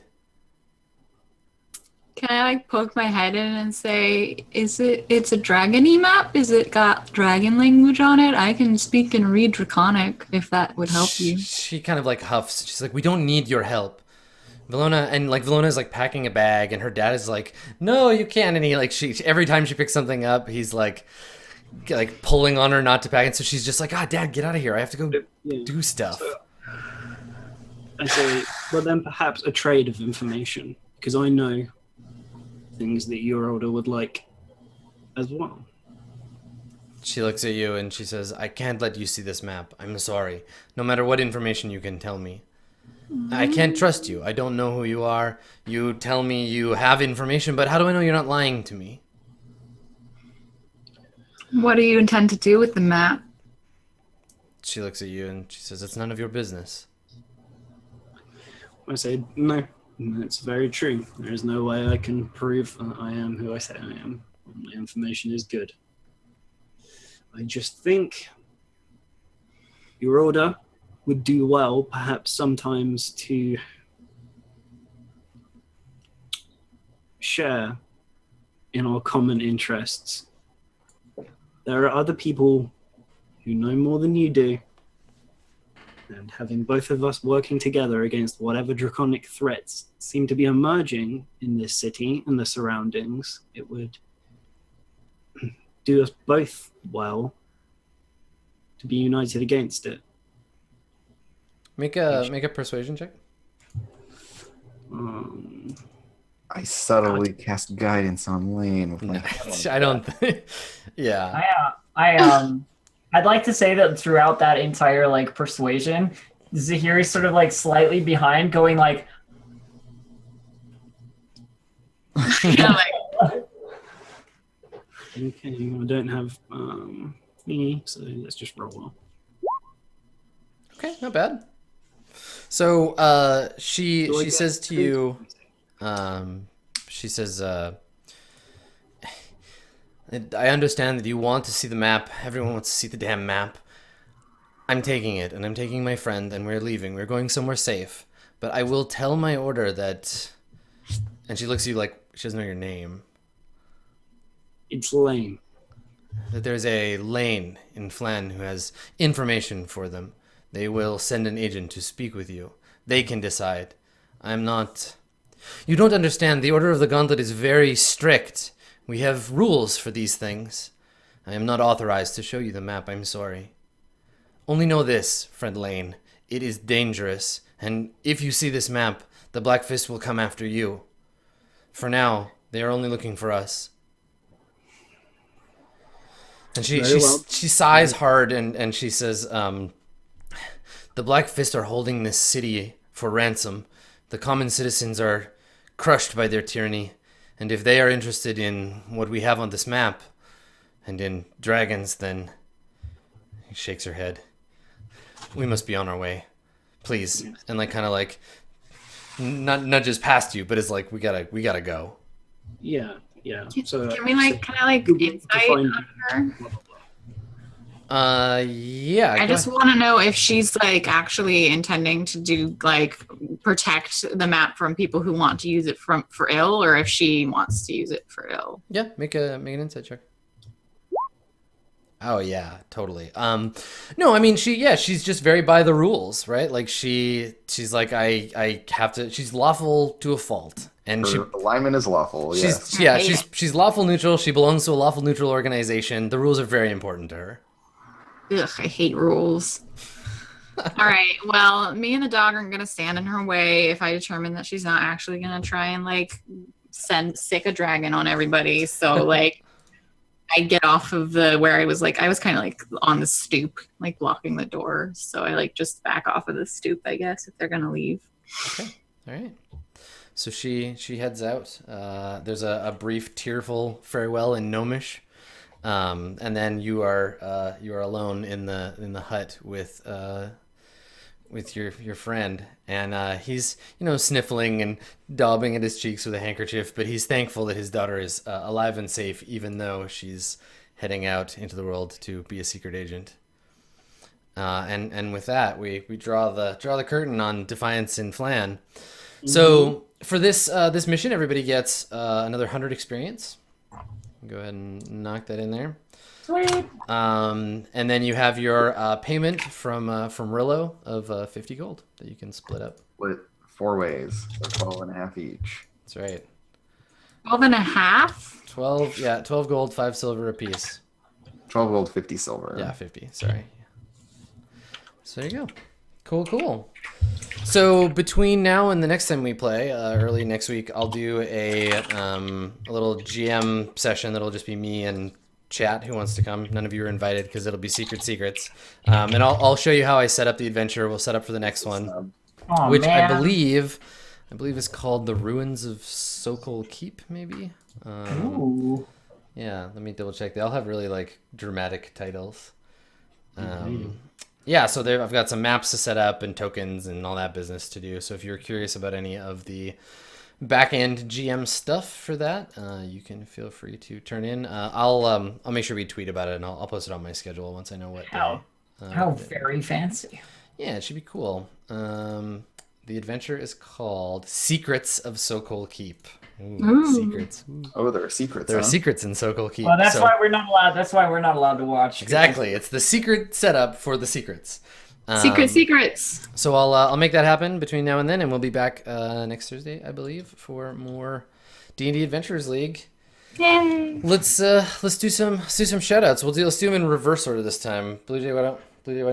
Can I poke my head in and say, it's a dragony map? Is it got dragon language on it? I can speak and read Draconic if that would help you. She kind of huffs. She's like, we don't need your help. Vilona is packing a bag, and her dad is like, no, you can't. And he every time she picks something up, he's like pulling on her not to pack. And so she's just like, Dad, get out of here. I have to go do stuff. I say, but then perhaps a trade of information, because I know things that your order would like as well. She looks at you and she says, I can't let you see this map. I'm sorry. No matter what information you can tell me. I can't trust you. I don't know who you are. You tell me you have information, but how do I know you're not lying to me? What do you intend to do with the map? She looks at you and she says, it's none of your business. I say, no, that's very true. There is no way I can prove that I am who I say I am. My information is good. I just think your order would do well, perhaps sometimes, to share in our common interests. There are other people who know more than you do, and having both of us working together against whatever draconic threats seem to be emerging in this city and the surroundings, it would do us both well to be united against it. Make a persuasion check. I subtly cast guidance on Lane with my I don't think. Yeah. I'd like to say that throughout that entire like persuasion, Zahiri's sort of like slightly behind, going like, Yeah, Okay, I don't have thingy, so let's just roll well. Okay, not bad. So she says to you, she says, I understand that you want to see the map. Everyone wants to see the damn map. I'm taking it, and I'm taking my friend, and we're leaving. We're going somewhere safe. But I will tell my order that... And she looks at you like she doesn't know your name. It's lame. That there's a Lane in Flan who has information for them. They will send an agent to speak with you. They can decide. I'm not... You don't understand. The Order of the Gauntlet is very strict. We have rules for these things. I am not authorized to show you the map. I'm sorry. Only know this, friend Lane. It is dangerous. And if you see this map, the Black Fist will come after you. For now, they are only looking for us. And she sighs hard and she says, the Black Fist are holding this city for ransom. The common citizens are crushed by their tyranny. And if they are interested in what we have on this map and in dragons, then he shakes her head. We must be on our way. Please. And like kind of like nudges past you, but it's like we gotta go. Yeah. So can I like insight on her? Yeah. I just want to know if she's like actually intending to do like protect the map from people who want to use it for ill, or if she wants to use it for ill. Yeah, make an insight check. Oh yeah, totally. No, I mean she's just very by the rules, right? Like she's like I have to. She's lawful to a fault, and Her alignment is lawful. She's lawful neutral. She belongs to a lawful neutral organization. The rules are very important to her. Ugh, I hate rules. All right, well, me and the dog are gonna stand in her way if I determine that she's not actually gonna try and like sick a dragon on everybody. So like I get off of where I was kind of like on the stoop, like blocking the door. So I like just back off of the stoop, I guess, if they're gonna leave. Okay, all right. So she heads out. There's a brief tearful farewell in Gnomish. And then you are alone in the hut with your friend, and he's sniffling and daubing at his cheeks with a handkerchief, but he's thankful that his daughter is alive and safe, even though she's heading out into the world to be a secret agent. And with that, we draw the curtain on Defiance and Flan. Mm-hmm. So for this mission, everybody gets another 100 experience. Go ahead and knock that in there. sweet. And then you have your payment from Rillo of 50 gold that you can split up. Split 4 ways, so 12 and a half each. That's right. 12 and a half? 12 gold, 5 silver apiece. 12 gold, 50 silver. Yeah, 50. Sorry. So there you go. Cool. So between now and the next time we play, early next week, I'll do a little GM session that'll just be me and chat who wants to come. None of you are invited because it'll be secrets. And I'll show you how I set up the adventure. We'll set up for the next one, Oh, which man. I believe is called The Ruins of Sokol Keep, maybe. Ooh. Yeah, let me double check. They all have really like dramatic titles. Yeah, so I've got some maps to set up and tokens and all that business to do. So if you're curious about any of the back-end GM stuff for that, you can feel free to turn in. I'll make sure we tweet about it, and I'll post it on my schedule once I know what day. How very fancy. Yeah, it should be cool. The adventure is called Secrets of Sokol Keep. Ooh, secrets. Ooh. Oh, there are secrets. There are huh? secrets in Sokol Keep. Well, that's why we're not allowed. That's why we're not allowed to watch. Exactly. It's the secret setup for the secrets. Secrets. So I'll make that happen between now and then, and we'll be back next Thursday, I believe, for more D&D Adventurers League. Yay. Let's do some shout outs. Let's do them in reverse order this time. Blue Jay, why don't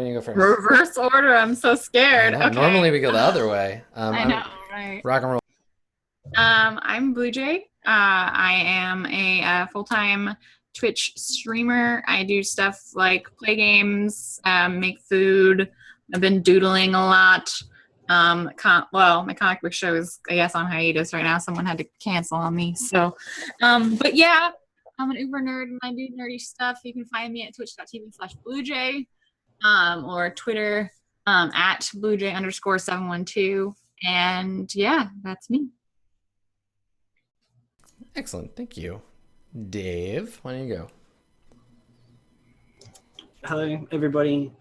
you go first? Reverse order. I'm so scared. I know, Okay. Normally we go the other way. I know, right? Rock and roll. I'm Blue Jay. I am a full-time Twitch streamer. I do stuff like play games, make food. I've been doodling a lot. My comic book show is, I guess, on hiatus right now. Someone had to cancel on me. So, but yeah, I'm an uber nerd and I do nerdy stuff. You can find me at twitch.tv/BlueJay, or Twitter at BlueJay_712. And yeah, that's me. Excellent. Thank you. Dave, why don't you go? Hello, everybody.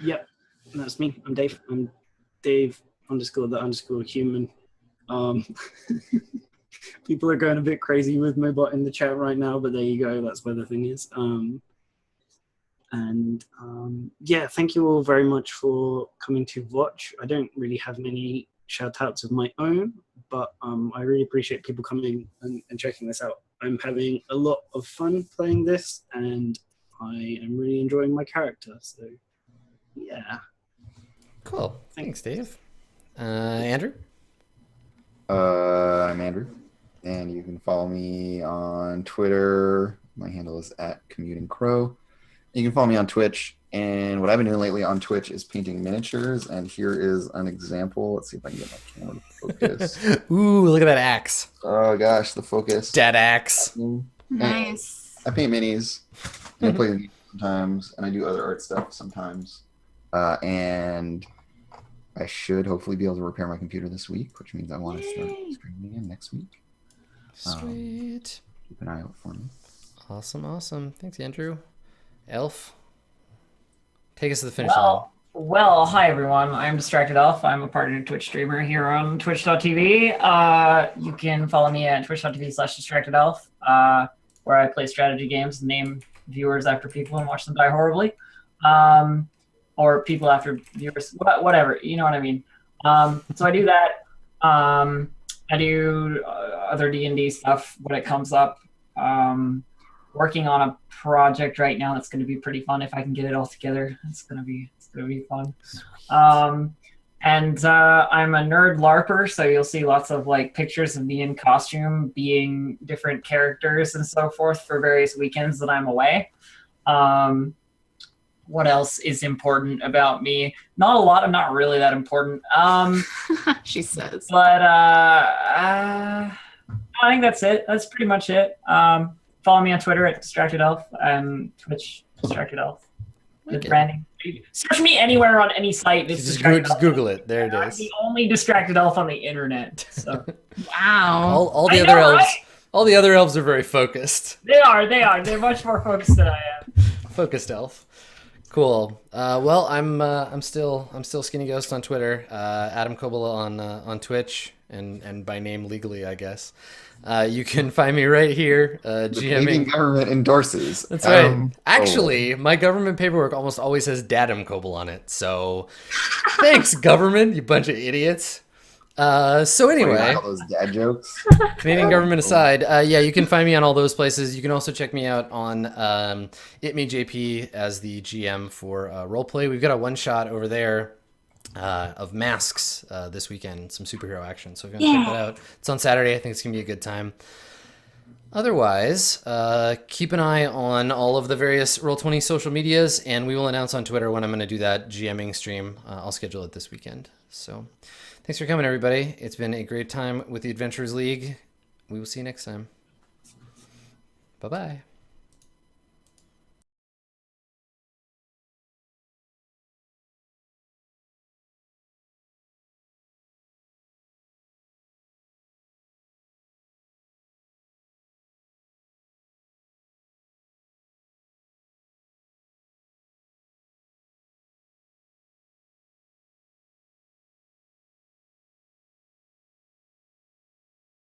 Yep, that's me. I'm Dave. I'm Dave _the_human. People are going a bit crazy with my bot in the chat right now, but there you go. That's where the thing is. Yeah, thank you all very much for coming to watch. I don't really have many shout outs of my own, but I really appreciate people coming and checking this out. I'm having a lot of fun playing this, and I am really enjoying my character. So, yeah. Cool. Thanks, Dave. Andrew? I'm Andrew, and you can follow me on Twitter. My handle is @CommutingCrow. You can follow me on Twitch, and what I've been doing lately on Twitch is painting miniatures, and here is an example. Let's see if I can get my camera to focus. Ooh, look at that axe. Oh gosh, the focus. Dead axe. Nice. I paint minis, and I play the game sometimes, and I do other art stuff sometimes. And I should hopefully be able to repair my computer this week, which means I want to start streaming again next week. Sweet. Keep an eye out for me. Awesome. Thanks, Andrew. Elf, take us to the finish line. Well, hi everyone. I'm Distracted Elf. I'm a partner Twitch streamer here on twitch.tv. You can follow me at twitch.tv/distractedelf, where I play strategy games and name viewers after people and watch them die horribly. Or people after viewers, whatever, you know what I mean. So I do that. I do other D&D stuff when it comes up. Working on a project right now that's going to be pretty fun if I can get it all together. It's gonna be fun. And I'm a nerd LARPer, so you'll see lots of like pictures of me in costume being different characters and so forth for various weekends that I'm away. What else is important about me? Not a lot. I'm not really that important. She says. But I think that's it. That's pretty much it. Follow me on Twitter at Distracted Elf and Twitch Distracted Elf. Branding. Search me anywhere on any site. It's Just Distracted Google it. There it I'm is. the only Distracted Elf on the internet. So Wow. All the I other know, elves. right? All the other elves are very focused. they are. They're much more focused than I am. Focused elf. Cool. Well, I'm still Skinny Ghost on Twitter. Adam Kobola on Twitch and by name legally, I guess. You can find me right here, The Canadian GMing. government endorses. That's right. Adam Actually, my government paperwork almost always has Datum Koble on it. So, thanks, government, you bunch of idiots. So Cole. anyway, All those dad jokes. Canadian government aside, yeah, you can find me on all those places. You can also check me out on ItMeJP as the GM for Roleplay. We've got a one-shot over there of masks this weekend, some superhero action. So if you want to check that out, it's on Saturday. I think it's going to be a good time. Otherwise, keep an eye on all of the various Roll20 social medias, and we will announce on Twitter when I'm going to do that GMing stream. I'll schedule it this weekend. So thanks for coming, everybody. It's been a great time with the Adventurers League. We will see you next time. Bye-bye.